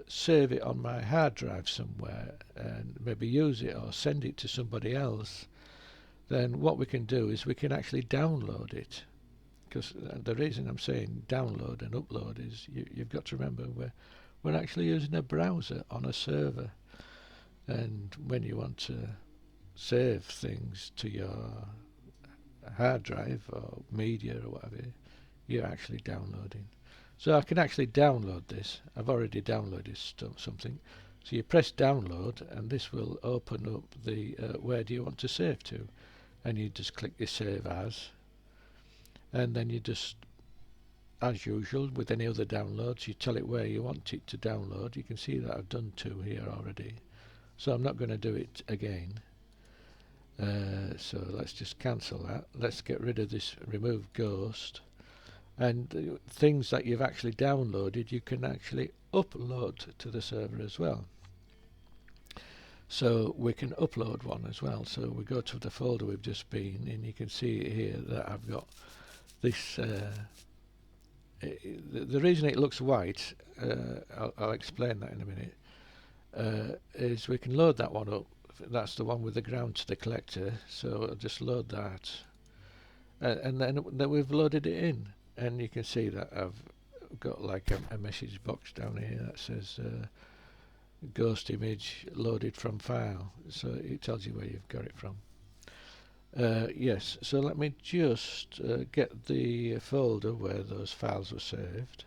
save it on my hard drive somewhere and maybe use it or send it to somebody else, then what we can do is we can actually download it. Because the reason I'm saying download and upload is you've got to remember we're actually using a browser on a server, and when you want to save things to your hard drive or media or whatever, you're actually downloading. So I can actually download this. I've already downloaded something. So you press download and this will open up the where do you want to save to, and you just click your save as, and then you just, as usual with any other downloads, you tell it where you want it to download. You can see that I've done 2 here already, so I'm not going to do it again. So let's just cancel that. Let's get rid of this remove ghost, and things that you've actually downloaded you can actually upload to the server as well. So we can upload one as well. So we go to the folder we've just been in. You can see here that I've got this. The reason it looks white, I'll explain that in a minute, is we can load that one up. That's the one with the ground to the collector. So I'll just load that, and then we've loaded it in, and you can see that I've got like a message box down here that says ghost image loaded from file, so it tells you where you've got it from. Yes, so let me just get the folder where those files were saved.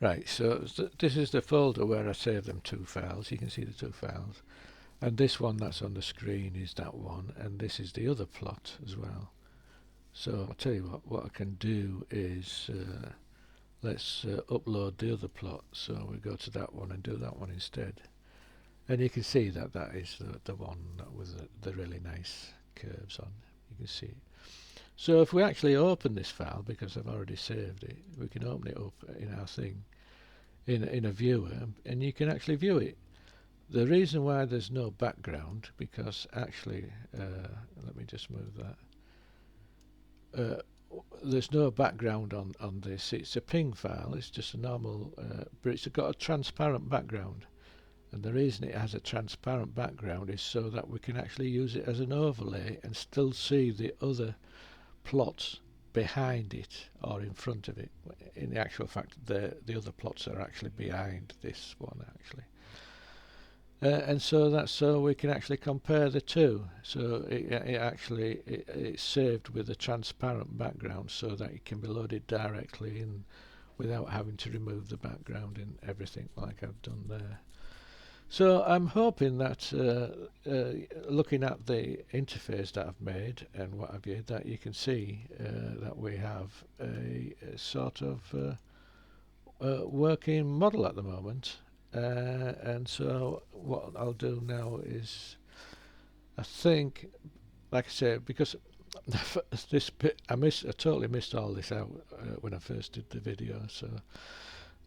Right, so this is the folder where I saved them 2 files. You can see the 2 files, and this one that's on the screen is that one, and this is the other plot as well. So I'll tell you what I can do is let's upload the other plot. So we go to that one and do that one instead, and you can see that that is the one that with the really nice curves on. You can see it. So if we actually open this file, because I've already saved it, we can open it up in our thing in a viewer, and you can actually view it. The reason why there's no background, because actually let me just move that. There's no background on this. It's a ping file. It's just a normal, but it's got a transparent background. And the reason it has a transparent background is so that we can actually use it as an overlay and still see the other plots behind it or in front of it. In the actual fact, the other plots are actually behind this one actually. And so that's so we can actually compare the two. So it's saved with a transparent background so that it can be loaded directly in without having to remove the background and everything like I've done there. So I'm hoping that looking at the interface that I've made and what have you, that you can see that we have a sort of working model at the moment. And so what I'll do now is, I think, like I say, because this bit I totally missed all this out when I first did the video. So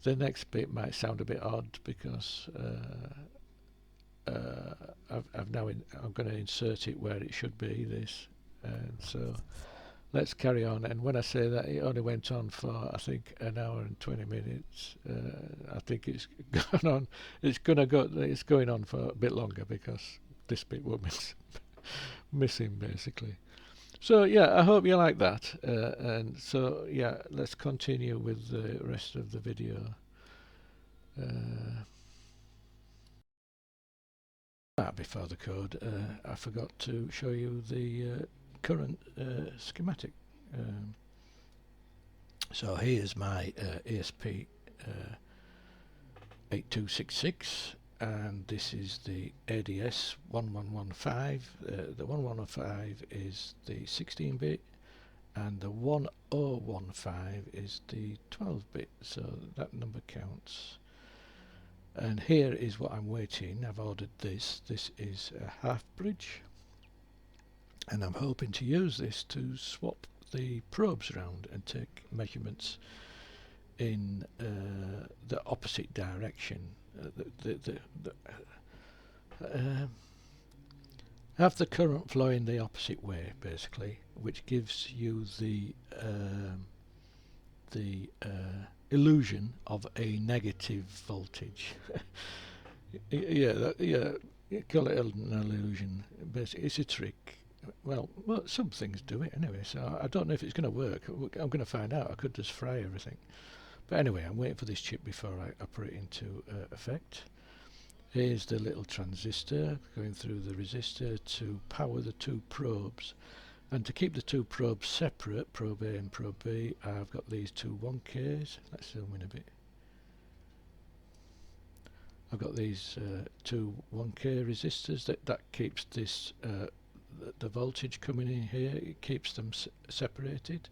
the next bit might sound a bit odd because I'm going to insert it where it should be. This, and so let's carry on. And when I say that it only went on for I think an hour and 20 minutes, I think it's gone on. It's going on for a bit longer because this bit will miss missing basically. So yeah, I hope you like that. And so yeah, let's continue with the rest of the video. Before the code, I forgot to show you the current schematic. So here's my ESP 8266, and this is the ADS 1115. The 1115 is the 16-bit, and the 1015 is the 12-bit, so that number counts. And here is what I'm waiting. I've ordered this. This is a half bridge, and I'm hoping to use this to swap the probes around and take measurements in the opposite direction. have the current flowing the opposite way, basically, which gives you the illusion of a negative voltage. Yeah, you call it an illusion. Basically, it's a trick. Well, some things do it anyway, so I don't know if it's going to work. I'm going to find out. I could just fry everything. But anyway, I'm waiting for this chip before I put it into effect. Here's the little transistor going through the resistor to power the two probes. And to keep the two probes separate, probe A and probe B, I've got these two 1Ks. Let's zoom in a bit. I've got these two 1K resistors that keeps this the voltage coming in here. It keeps them separated,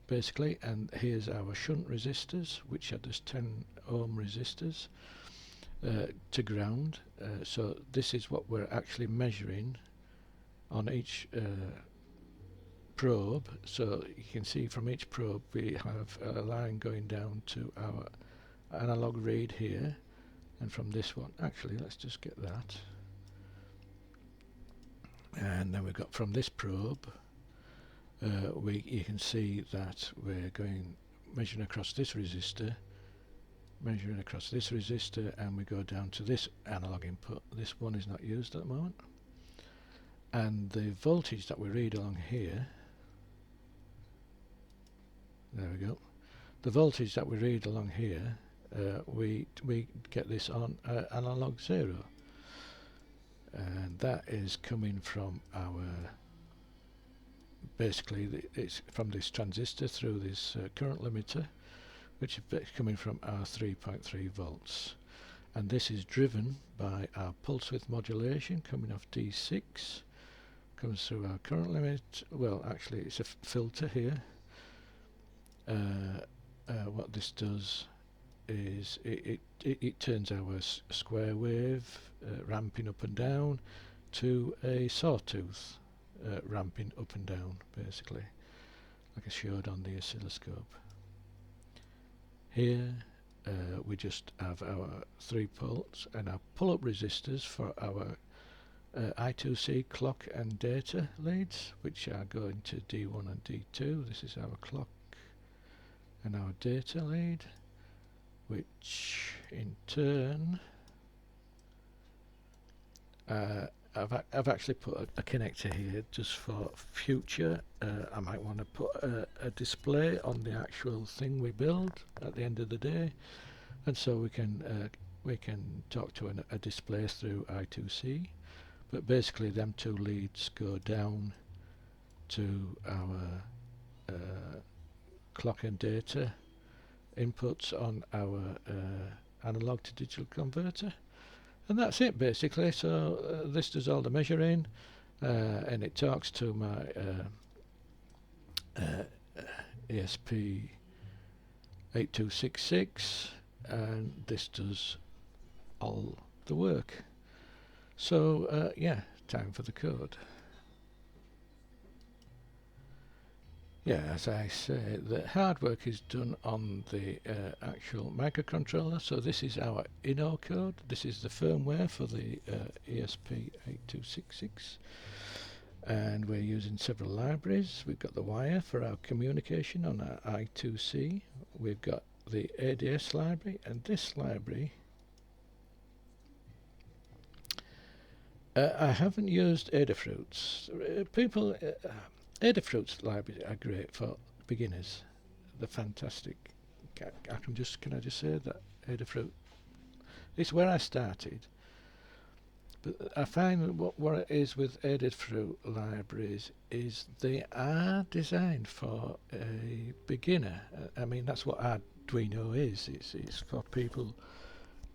basically. And here's our shunt resistors, which are just 10 ohm resistors to ground. So this is what we're actually measuring on each probe. So you can see from each probe we have a line going down to our analog read here, and from this one, actually let's just get that, and then we've got from this probe you can see that we're going measuring across this resistor, and we go down to this analog input. This one is not used at the moment, and the voltage that we read along here, there we go, the voltage that we read along here, we get this on analog 0, and that is coming from our, basically it's from this transistor through this current limiter, which is coming from our 3.3 volts, and this is driven by our pulse width modulation coming off D6, comes through our current limit. Well, actually it's a filter here. What this does is it turns our square wave ramping up and down to a sawtooth ramping up and down, basically, like I showed on the oscilloscope. Here we just have our 3 poles and our pull-up resistors for our I2C clock and data leads, which are going to D1 and D2. This is our clock and our data lead, which in turn I've actually put a connector here just for future. I might want to put a display on the actual thing we build at the end of the day, and so we can talk to a display through I2C. But basically them two leads go down to our clock and data inputs on our analog to digital converter, and that's it basically. So this does all the measuring, and it talks to my ESP8266, and this does all the work. So yeah, time for the code. Yeah, as I say, the hard work is done on the actual microcontroller. So this is our INO code. This is the firmware for the ESP8266. And we're using several libraries. We've got the wire for our communication on our I2C. We've got the ADS library, and this library I haven't used Adafruits. Adafruits libraries are great for beginners. They're fantastic. Can I just say that Adafruit, it's where I started. But I find what it is with Adafruit libraries is they are designed for a beginner. I mean, that's what Arduino is. It's for people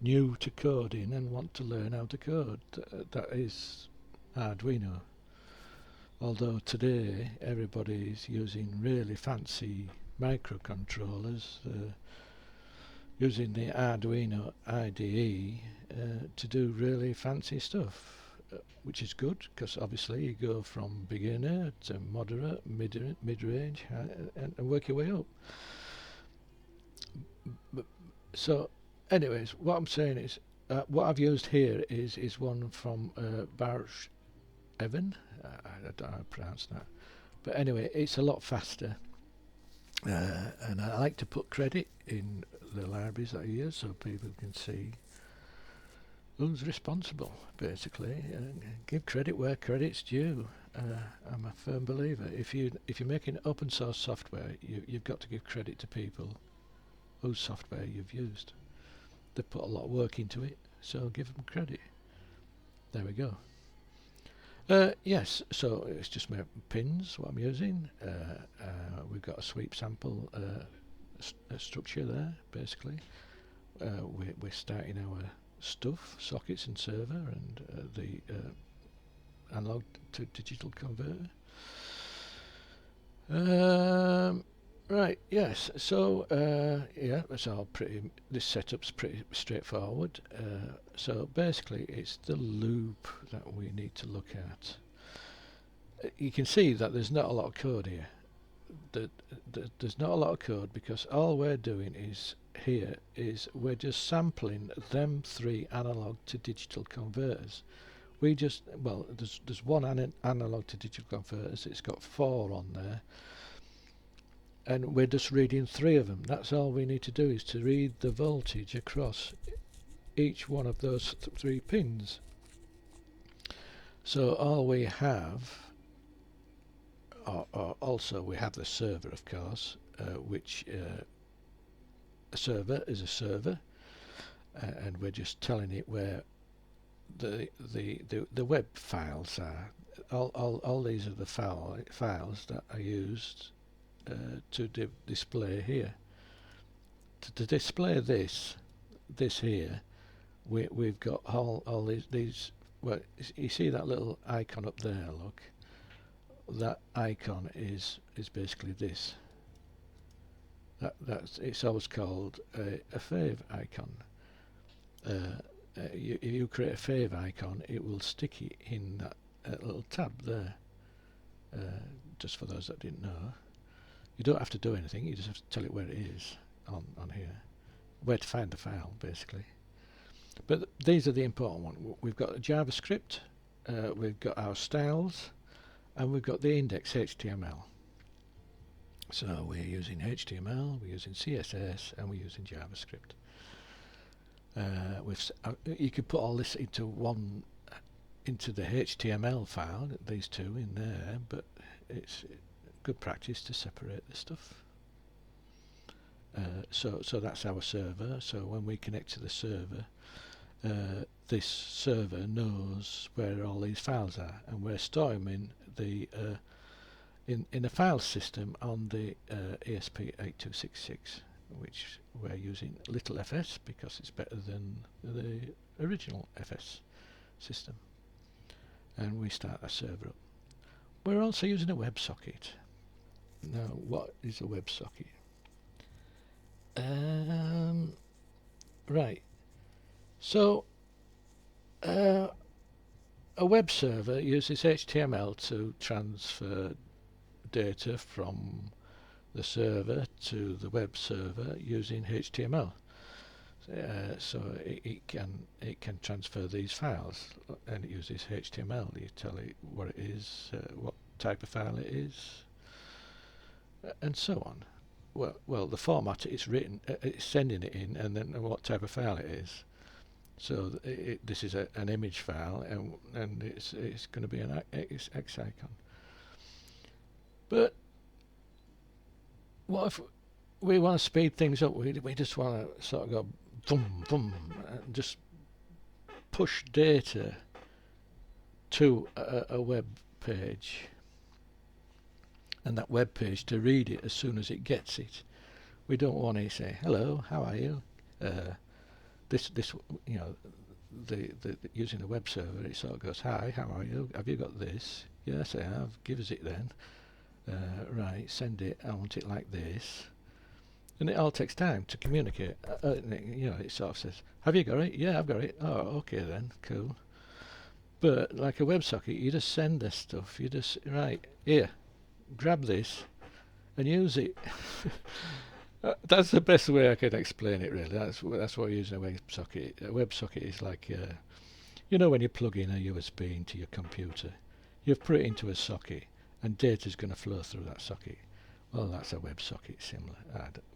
new to coding and want to learn how to code. That is Arduino. Although today everybody is using really fancy microcontrollers, using the Arduino IDE to do really fancy stuff, which is good because obviously you go from beginner to moderate, mid-range, and work your way up. So anyways, what I'm saying is what I've used here is one from Baruch Evan. I don't know how to pronounce that. But anyway, it's a lot faster. And I like to put credit in the libraries that I use so people can see who's responsible, basically. Give credit where credit's due. I'm a firm believer. If you're making open source software, you've got to give credit to people whose software you've used. They've put a lot of work into it, so give them credit. There we go. Yes, so it's just my pins, what I'm using. We've got a sweep sample structure there, basically. We're starting our stuff, sockets and server, and the analog to digital converter. Right, yes, so yeah, that's all this setup's pretty straightforward. So basically it's the loop that we need to look at. You can see that there's not a lot of code here. There's not a lot of code because all we're doing is we're just sampling them 3 analog to digital converters. There's one analog to digital converters, it's got 4 on there, and we're just reading 3 of them. That's all we need to do, is to read the voltage across each one of those 3 pins. So all we have, also we have the server, of course, which a server is a server, and we're just telling it where the web files are. All these are the files that are used to display here. To display this here, we've got all these. Well, you see that little icon up there? Look, that icon is basically this. It's always called a fave icon. If you create a fave icon, it will stick it in that little tab there. Just for those that didn't know, you don't have to do anything. You just have to tell it where it is on here, where to find the file, basically. But these are the important ones. We've got JavaScript, we've got our styles, and we've got the index HTML. So we're using HTML, we're using CSS, and we're using JavaScript. You could put all this into the HTML file, these 2 in there, but it's good practice to separate the stuff. So that's our server. So when we connect to the server, this server knows where all these files are, and we're storing them in a file system on the ESP8266, which we're using little fs because it's better than the original fs system. And we start our server up. We're also using a WebSocket. Now, what is a WebSocket? Right. So, a web server uses HTML to transfer data from the server to the web server using HTML. So it can transfer these files, and it uses HTML. You tell it what it is, what type of file it is, and so on. Well, the format it's written, it's sending it in, and then what type of file it is. So this is an image file, and it's going to be an X icon. But what if we want to speed things up? We just want to sort of go boom, boom, and just push data to a web page, and that web page to read it as soon as it gets it. We don't want to say, hello, how are you? Using the web server, it sort of goes, hi, how are you? Have you got this? Yes, I have. Give us it then. Right, send it. I want it like this. And it all takes time to communicate. It sort of says, have you got it? Yeah, I've got it. Oh, okay then, cool. But like a WebSocket, you just send this stuff. You just, right, here, grab this and use it. That's the best way I can explain it, really. That's what we're using a WebSocket. A WebSocket is like, when you plug in a USB into your computer, You've put it into a socket, and data is going to flow through that socket. Well, that's a WebSocket similar.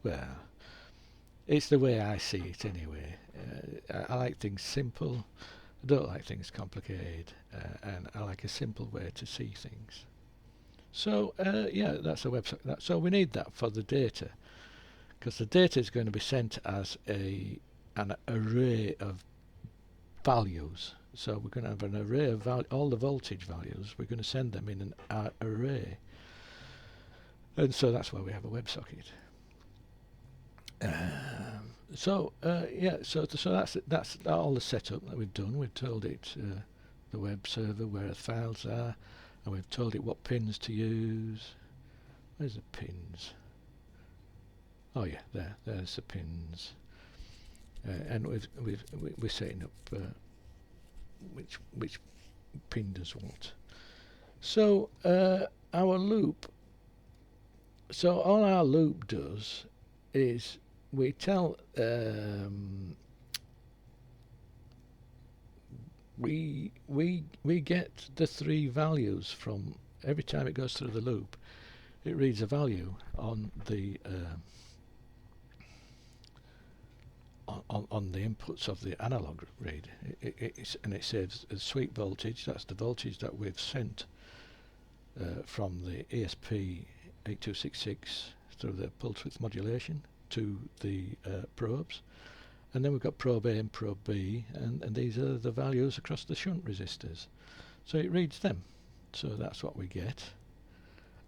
Well, it's the way I see it anyway. I like things simple. I don't like things complicated, and I like a simple way to see things. So yeah, that's a WebSocket. So we need that for the data, because the data is going to be sent as an array of values. So we're going to have an array of all the voltage values. We're going to send them in an array, and so that's why we have a WebSocket. So that's all the setup that we've done. We've told it the web server where the files are, and we've told it what pins to use. Where's the pins? Oh yeah, there's the pins, and we're setting up which pin does what. So our loop. So all our loop does is we tell we get the three values from every time it goes through the loop. It reads a value on the on the inputs of the analog read, and it says a sweep voltage. That's the voltage that we've sent from the ESP8266 through the pulse width modulation to the probes, and then we've got probe A and probe B, and these are the values across the shunt resistors. So it reads them. So that's what we get,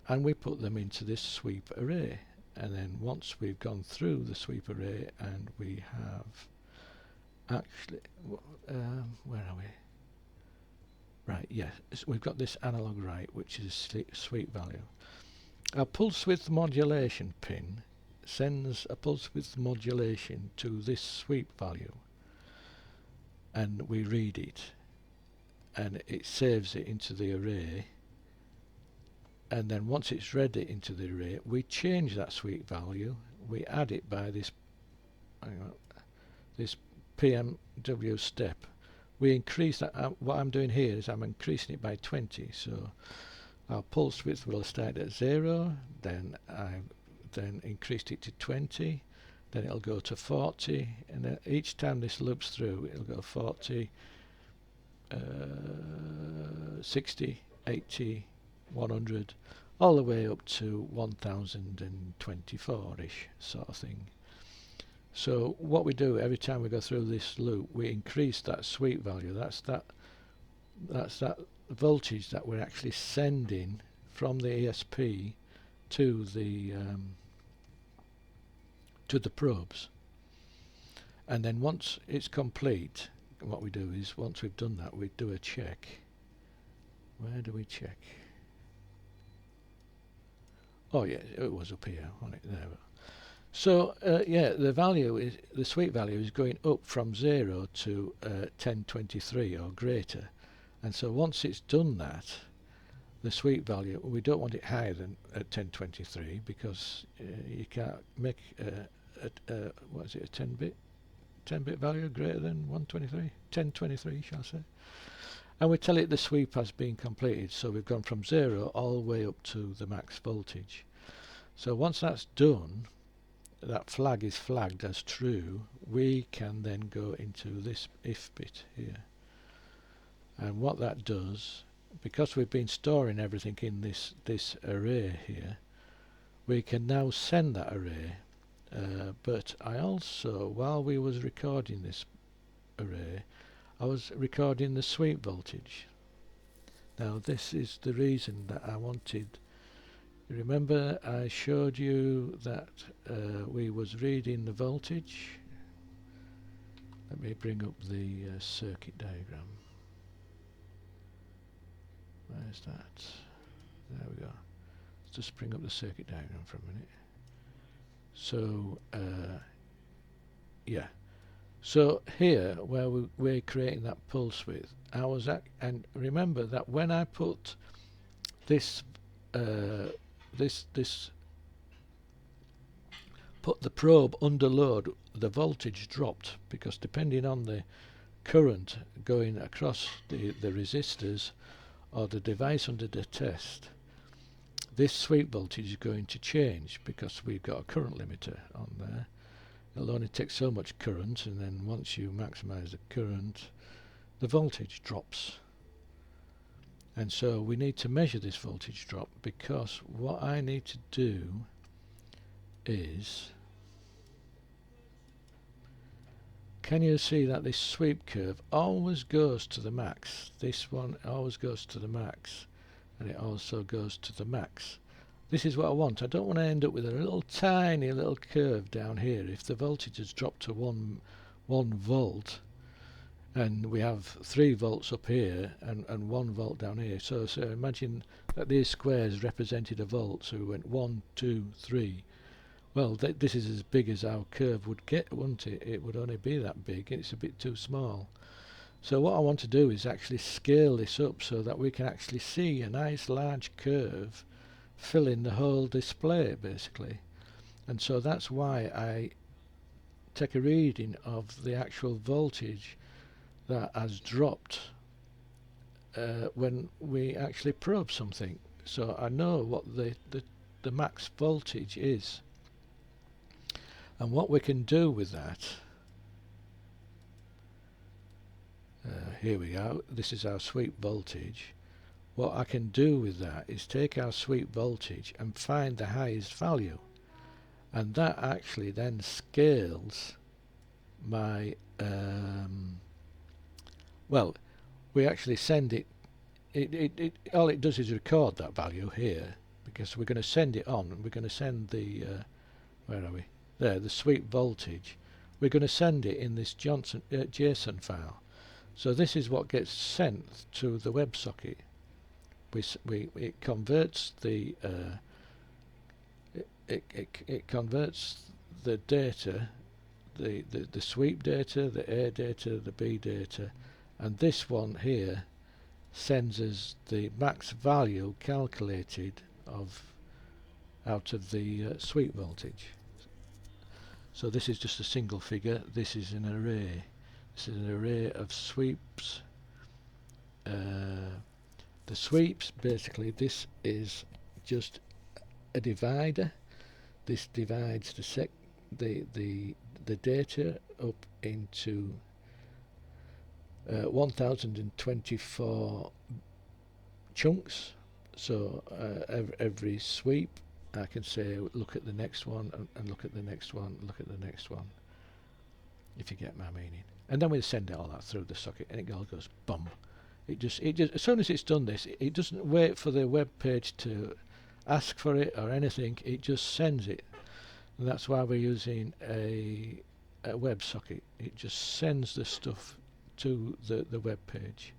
and we put them into this sweep array. And then once we've gone through the sweep array, and we have actually, where are we? Right, yes, we've got this analog right, which is a sweep value. Our pulse width modulation pin sends a pulse width modulation to this sweep value, and we read it, and it saves it into the array. And then once it's read it into the array, we change that sweep value. We add it by this PMW step. We increase that. What I'm doing here is I'm increasing it by 20. So our pulse width will start at 0. Then I've increased it to 20. Then it'll go to 40. And then each time this loops through, it'll go 40, 60, 80. 100, all the way up to 1024-ish sort of thing. So what we do every time we go through this loop, we increase that sweep value. That's that voltage that we're actually sending from the ESP to the probes. And then once it's complete, what we do is once we've done that, we do a check. Where do we check? Oh yeah, it was up here on it there. So yeah, the sweep value is going up from 0 to 1023 or greater, and so once it's done that, the sweep value, we don't want it higher than 1023 because you can't make what is it, a 10-bit value greater than 1023 shall I say. And we tell it the sweep has been completed, so we've gone from 0 all the way up to the max voltage. So once that's done, that flag is flagged as true, we can then go into this if bit here. And what that does, because we've been storing everything in this array here, we can now send that array. But I also, while we was recording this array, I was recording the sweep voltage. Now this is the reason that I wanted. Remember I showed you that we was reading the voltage. Let me bring up the circuit diagram. Where's that? There we go. Let's just bring up the circuit diagram for a minute. So yeah. So here, where we're creating that pulse width, and remember that when I put this, put the probe under load, the voltage dropped because depending on the current going across the resistors or the device under the test, this sweep voltage is going to change because we've got a current limiter on there. It'll only take so much current, and then once you maximise the current, the voltage drops. And so we need to measure this voltage drop, because what I need to do is, can you see that this sweep curve always goes to the max? This one always goes to the max, and it also goes to the max. This is what I want. I don't want to end up with a little tiny little curve down here. If the voltage has dropped to 1 volt, and we have 3 volts up here and 1 volt down here, so imagine that these squares represented a volt, so we went 1, 2, 3. Well, this is as big as our curve would get, wouldn't it? It would only be that big. It's a bit too small. So what I want to do is actually scale this up so that we can actually see a nice large curve filling the whole display, basically. And so that's why I take a reading of the actual voltage that has dropped when we actually probe something. So I know what the max voltage is. And what we can do with that, here we go, this is our sweep voltage. What I can do with that is take our sweep voltage and find the highest value, and that actually then scales my well, we actually send it, all it does is record that value here, because we're going to send it on, and we're going to send the where are we, there, the sweep voltage, we're going to send it in this JSON file. So this is what gets sent to the WebSocket. It converts the it converts the data, the sweep data, the A data, the B data, and this one here sends us the max value calculated out of the sweep voltage. So this is just a single figure. This is an array. This is an array of sweeps. The sweeps, basically, this is just a divider. This divides the data up into 1024 chunks. So every sweep, I can say look at the next one, and look at the next one, look at the next one, if you get my meaning. And then we send all that through the socket, and it all goes bum. It just as soon as it's done this, it doesn't wait for the web page to ask for it or anything. It just sends it, and that's why we're using a web socket. It just sends the stuff to the web page.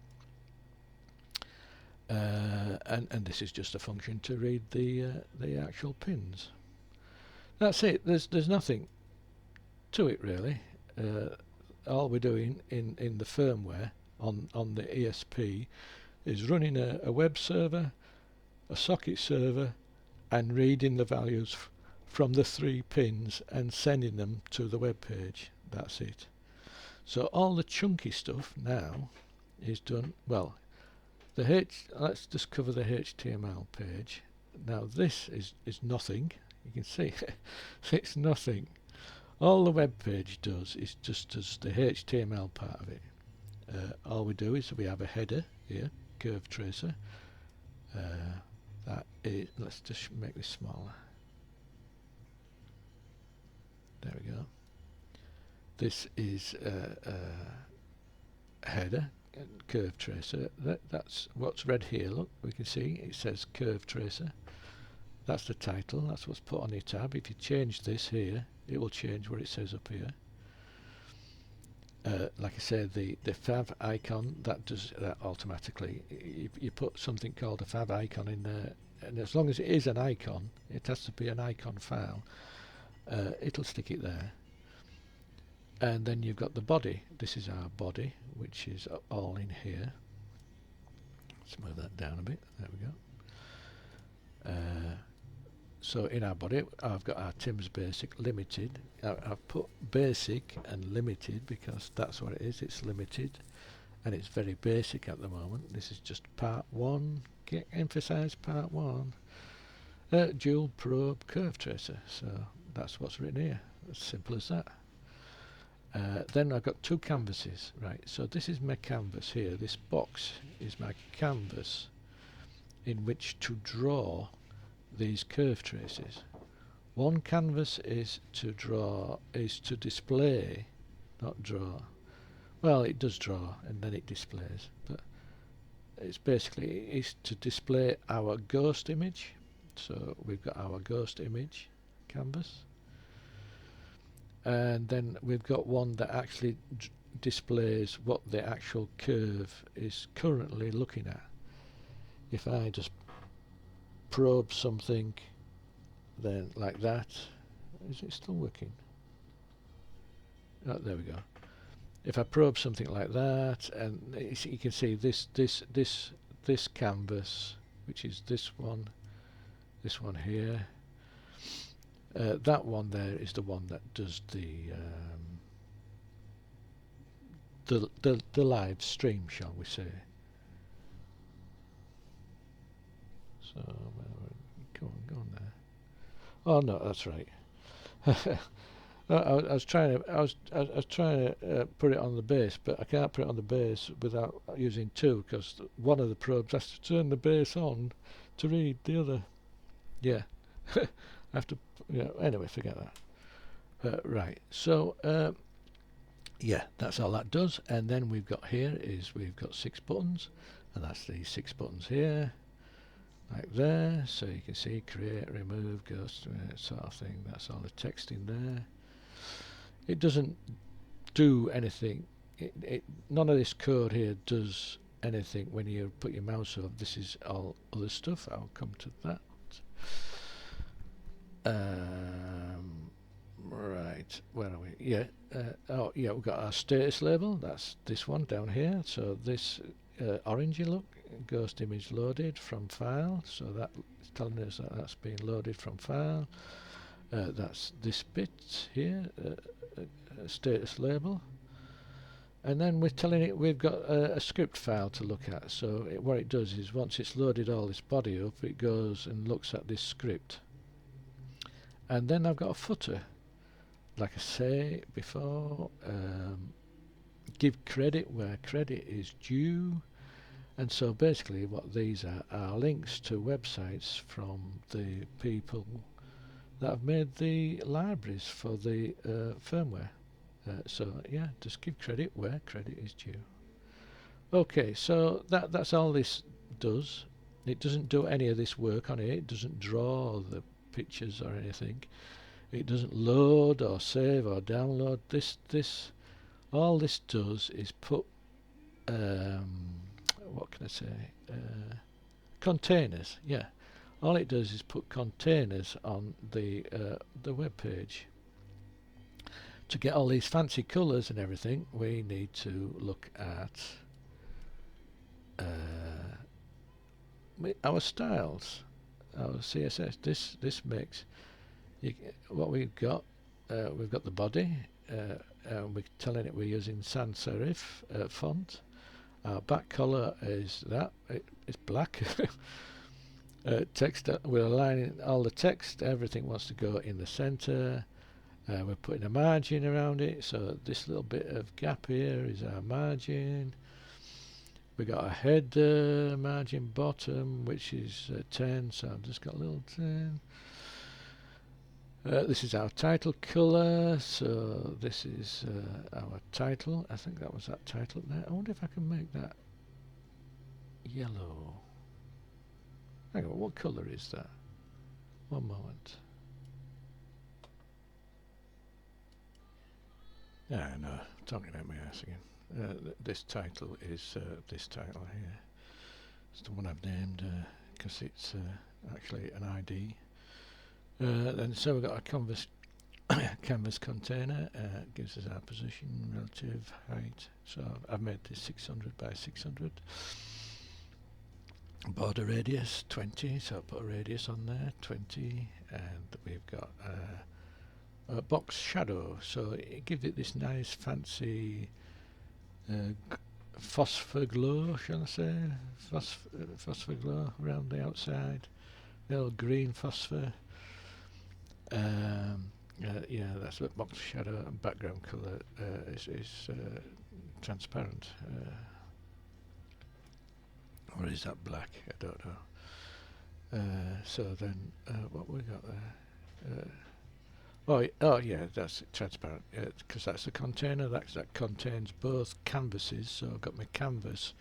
And this is just a function to read the actual pins. That's it. There's nothing to it really. All we're doing in the firmware on the ESP is running a web server, a socket server, and reading the values from the 3 pins and sending them to the web page. That's it. So all the chunky stuff now is done. Well, let's just cover the HTML page. Now this is nothing. You can see it's nothing. All the web page does is just does the HTML part of it. All we do is we have a header here, curve tracer. That is, let's just make this smaller. There we go. This is a header, curve tracer. That's what's read here. Look, we can see it says curve tracer. That's the title. That's what's put on your tab. If you change this here, it will change what it says up here. Like I said, the fav icon, that does that automatically. You put something called a fav icon in there, and as long as it is an icon, it has to be an icon file. It'll stick it there. And then you've got the body. This is our body, which is all in here. Let's move that down a bit. There we go. So in our body, I've got our Tim's Basic Limited. I've put Basic and Limited because that's what it is. It's limited. and it's very basic at the moment. This is just part 1, emphasise part 1, dual probe curve tracer, so that's what's written here, as simple as that. Then I've got 2 canvases, right, so this is my canvas here, this box is my canvas in which to draw these curve traces. One canvas is to display, not draw. Well, it does draw and then it displays, but it's basically to display our ghost image. So we've got our ghost image canvas, and then we've got one that actually displays what the actual curve is currently looking at. If I just probe something, then like that, is it still working? Oh, there we go. If I probe something like that, and you can see this canvas, which is this one here, that one there is the one that does the live stream, shall we say? So go on there. Oh no, that's right. I was trying to put it on the base, but I can't put it on the base without using 2, because one of the probes has to turn the base on to read the other. Yeah, I have to. Anyway, forget that. Right. So yeah, that's all that does. And then we've got 6 buttons, and that's these 6 buttons here, like there. So you can see create, remove, ghost, sort of thing. That's all the text in there. It doesn't do anything. None of this code here does anything when you put your mouse over. This is all other stuff. I'll come to that. Right, where are we? Yeah. Oh, yeah. We've got our status label. That's this one down here. So this orangey look, ghost image loaded from file. So that's telling us that that's being loaded from file. That's this bit here, status label, and then we're telling it we've got a script file to look at. So what it does is, once it's loaded all this body up, it goes and looks at this script, and then I've got a footer, like I say before, give credit where credit is due. And so basically what these are links to websites from the people that have made the libraries for the firmware. So yeah, just give credit where credit is due. Okay, so that's all this does. It doesn't do any of this work on it. It doesn't draw the pictures or anything. It doesn't load or save or download. All this does is put what can I say? Containers. Yeah. All it does is put containers on the web page. To get all these fancy colours and everything, we need to look at our styles, our CSS. This makes what we've got. We've got the body. We're telling it we're using sans serif font. Our back colour is that. It's black. Text, we're aligning all the text, everything wants to go in the center. We're putting a margin around it, so this little bit of gap here is our margin. We got a header margin bottom, which is 10, so I've just got a little 10. This is our title color, so this is our title. I think that was that title there. I wonder if I can make that yellow. Hang on, what colour is that? One moment. No, talking about my ass again. This title is this title here. It's the one I've named because it's actually an ID. Then so we've got a canvas container. Gives us our position, relative height. So I've made this 600 by 600. Border radius 20, so I'll put a radius on there, 20, and we've got a box shadow, so it gives it this nice fancy phosphor glow, shall I say? Phosphor glow around the outside. The old green phosphor. Yeah, that's what box shadow and background colour is transparent. Or is that black? I don't know. So then, what we got there? Oh yeah, that's transparent. Because that's a container that contains both canvases. So I've got my canvas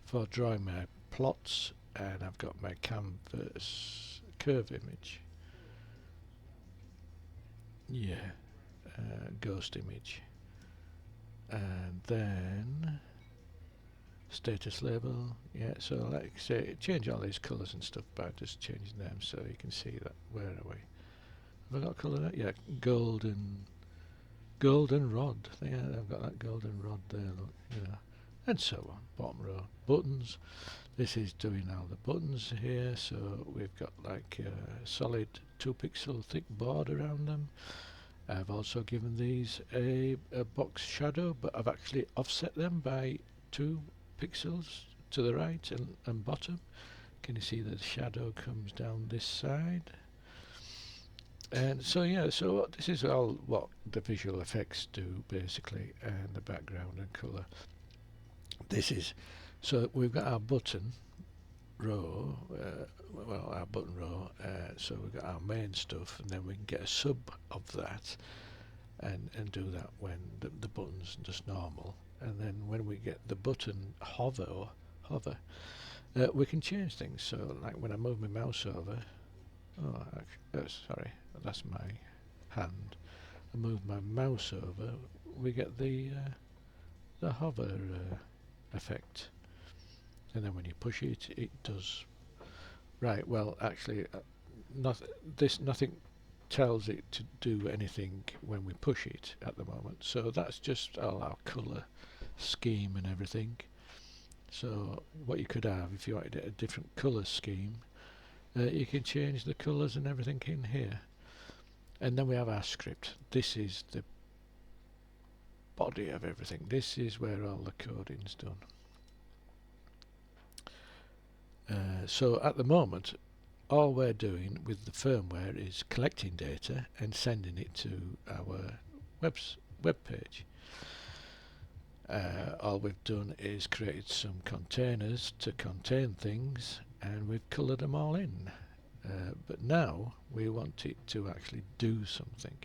for drawing my plots, and I've got my canvas curve image. Yeah, ghost image, and then status label. Yeah, so like say, change all these colours and stuff by just changing them, so you can see that. Where are we? Have I got colour there? Yeah, golden rod. Yeah, I've got that golden rod there. Look, and so on. Bottom row buttons. This is doing all the buttons here. So we've got like a solid 2 pixel thick board around them. I've also given these a box shadow, but I've actually offset them by 2 pixels to the right and bottom. Can you see that the shadow comes down this side? And so yeah, so this is all what the visual effects do basically, and the background and colour. This is, so we've got our button row, our button row, so we've got our main stuff, and then we can get a sub of that and do that when the button's just normal, and then when we get the button hover, we can change things. So like when I move my mouse over, sorry, that's my hand. I move my mouse over, we get the hover effect, and then when you push it, it does. Right. Well, actually, nothing tells it to do anything when we push it at the moment. So that's just all our colour scheme and everything. So what you could have, if you wanted a different colour scheme, you can change the colours and everything in here. And then we have our script. This is the body of everything. This is where all the coding's done. So at the moment, all we're doing with the firmware is collecting data and sending it to our web page. All we've done is created some containers to contain things, and we've coloured them all in. But now we want it to actually do something,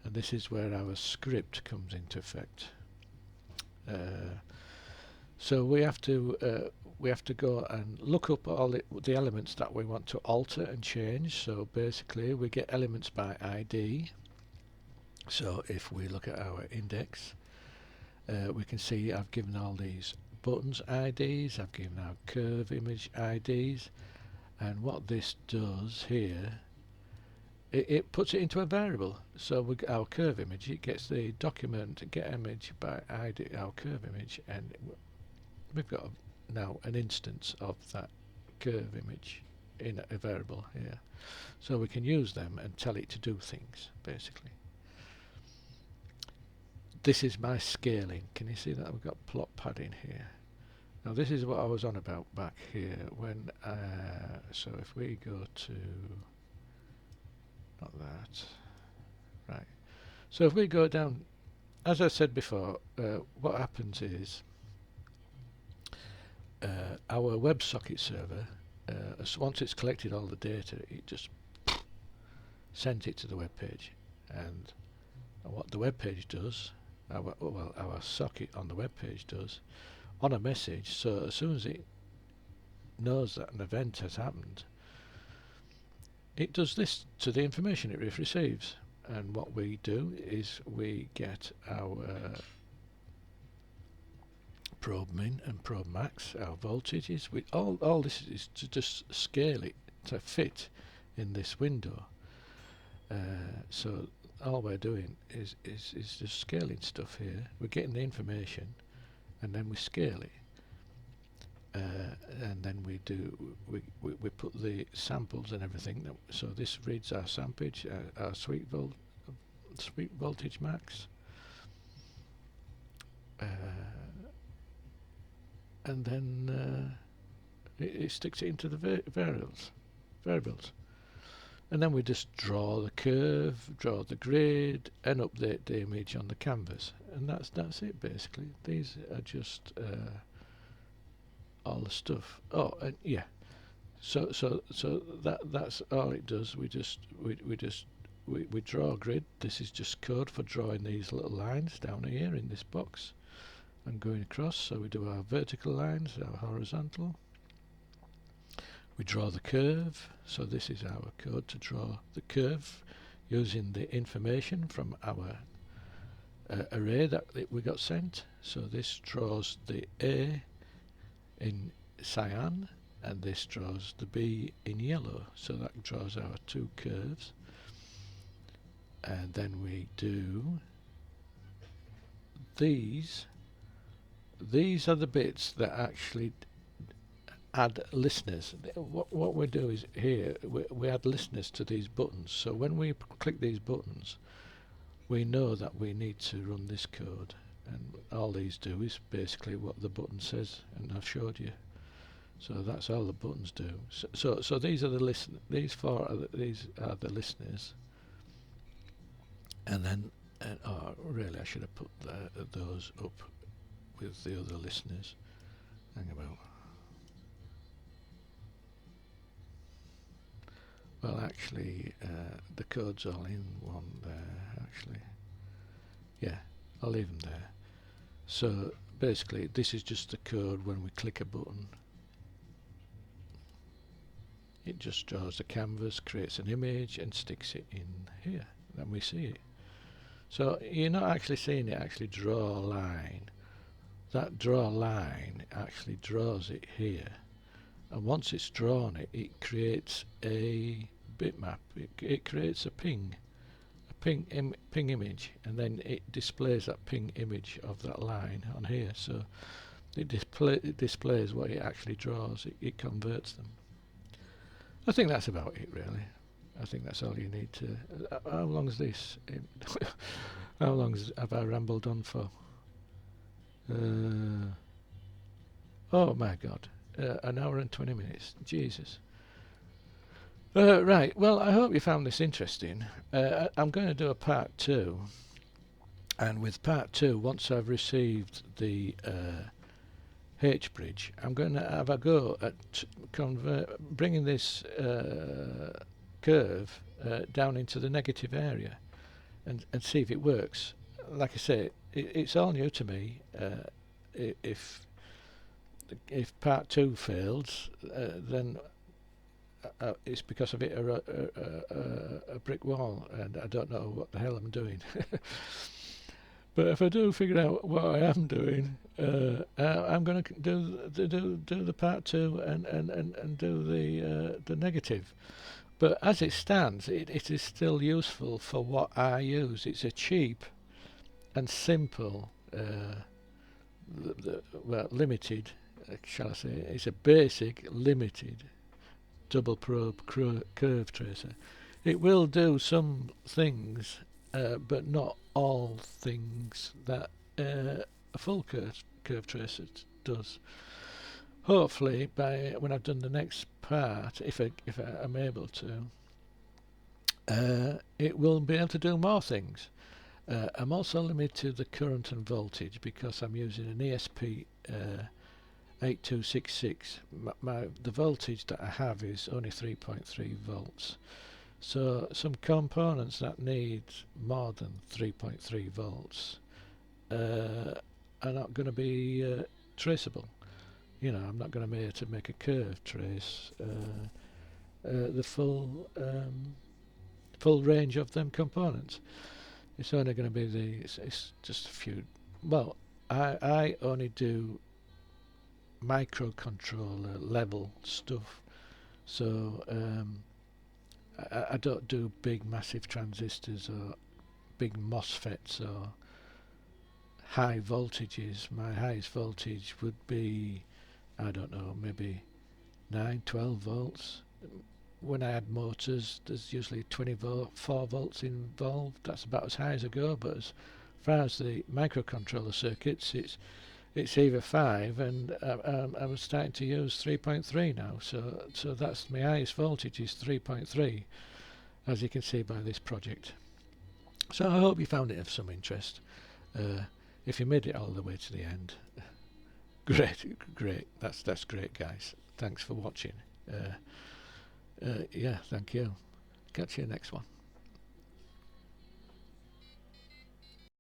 and this is where our script comes into effect. So we have to go and look up all the elements that we want to alter and change. So basically we get elements by ID. So if we look at our index, we can see I've given all these buttons IDs, I've given our curve image IDs, and what this does here, it puts it into a variable. So we get our curve image, it gets the document get image by ID, our curve image, and we've got now an instance of that curve image in a variable here. So we can use them and tell it to do things, basically. This is my scaling. Can you see that? We've got plot padding here. Now this is what I was on about back here when, so if we go to, not that, right. So if we go down, as I said before, what happens is, our WebSocket server, once it's collected all the data, it just sends it to the web page. And what the web page does, our socket on the web page does, on a message, so as soon as it knows that an event has happened, it does this to the information it receives. And what we do is we get our probe min and probe max, our voltages. All this is to just scale it to fit in this window. So all we're doing is just scaling stuff here. We're getting the information, and then we scale it, and then we put the samples and everything. So this reads our samplage, our sweep voltage max. and then it sticks it into the variables. And then we just draw the curve, draw the grid, and update the image on the canvas. And that's it basically. These are just all the stuff. Oh, and yeah. So that's all it does. We draw a grid. This is just code for drawing these little lines down here in this box and going across. So we do our vertical lines, our horizontal. We draw the curve, so this is our code to draw the curve using the information from our array that we got sent. So this draws the A in cyan and this draws the B in yellow, so that draws our two curves. And then we do these are the bits that actually add listeners. What we do is here we add listeners to these buttons, so when we click these buttons we know that we need to run this code, and all these do is basically what the button says, and I've showed you. So that's all the buttons do. So these are the these are the listeners, and then oh really I should have put those up with the other listeners. Hang about. Well, actually, the code's all in one there, actually. Yeah, I'll leave them there. So, basically, this is just the code when we click a button. It just draws the canvas, creates an image, and sticks it in here. Then we see it. So, you're not actually seeing it actually draw a line. That draw line actually draws it here. And once it's drawn it creates a bitmap. It creates a ping image, and then it displays that ping image of that line on here. So it displays what it actually draws. It converts them. I think that's about it, really. I think that's all you need to. How long is this? How long have I rambled on for? Oh my God. An hour and 20 minutes. Jesus. Right, well, I hope you found this interesting. I'm going to do a part 2. And with part 2, once I've received the H-bridge, I'm going to have a go at bringing this curve down into the negative area and see if it works. Like I say, it's all new to me. If part 2 fails, then it's because I've hit a brick wall and I don't know what the hell I'm doing. But if I do figure out what I am doing, I'm going to do the part 2 and do the negative. But as it stands, it is still useful for what I use. It's a cheap and simple, well, limited, shall I say, it's a basic, limited double probe curve tracer. It will do some things, but not all things that a full curve tracer does. Hopefully, when I've done the next part, if I'm able to, it will be able to do more things. I'm also limited to the current and voltage because I'm using an ESP 8266. The voltage that I have is only 3.3 volts. So some components that need more than 3.3 volts are not going to be traceable. You know, I'm not going to be able to make a curve trace the full range of them components. It's only going to be it's just a few. Well, I only do microcontroller level stuff, so I don't do big massive transistors or big MOSFETs or high voltages. My highest voltage would be, I don't know, maybe 9-12 volts. When I add motors, there's usually 24 volts involved. That's about as high as I go. But as far as the microcontroller circuits, it's either 5, and I'm starting to use 3.3 now, so that's my highest voltage is 3.3, as you can see by this project. So I hope you found it of some interest. If you made it all the way to the end, great, that's great, guys. Thanks for watching. Yeah, thank you. Catch you next one.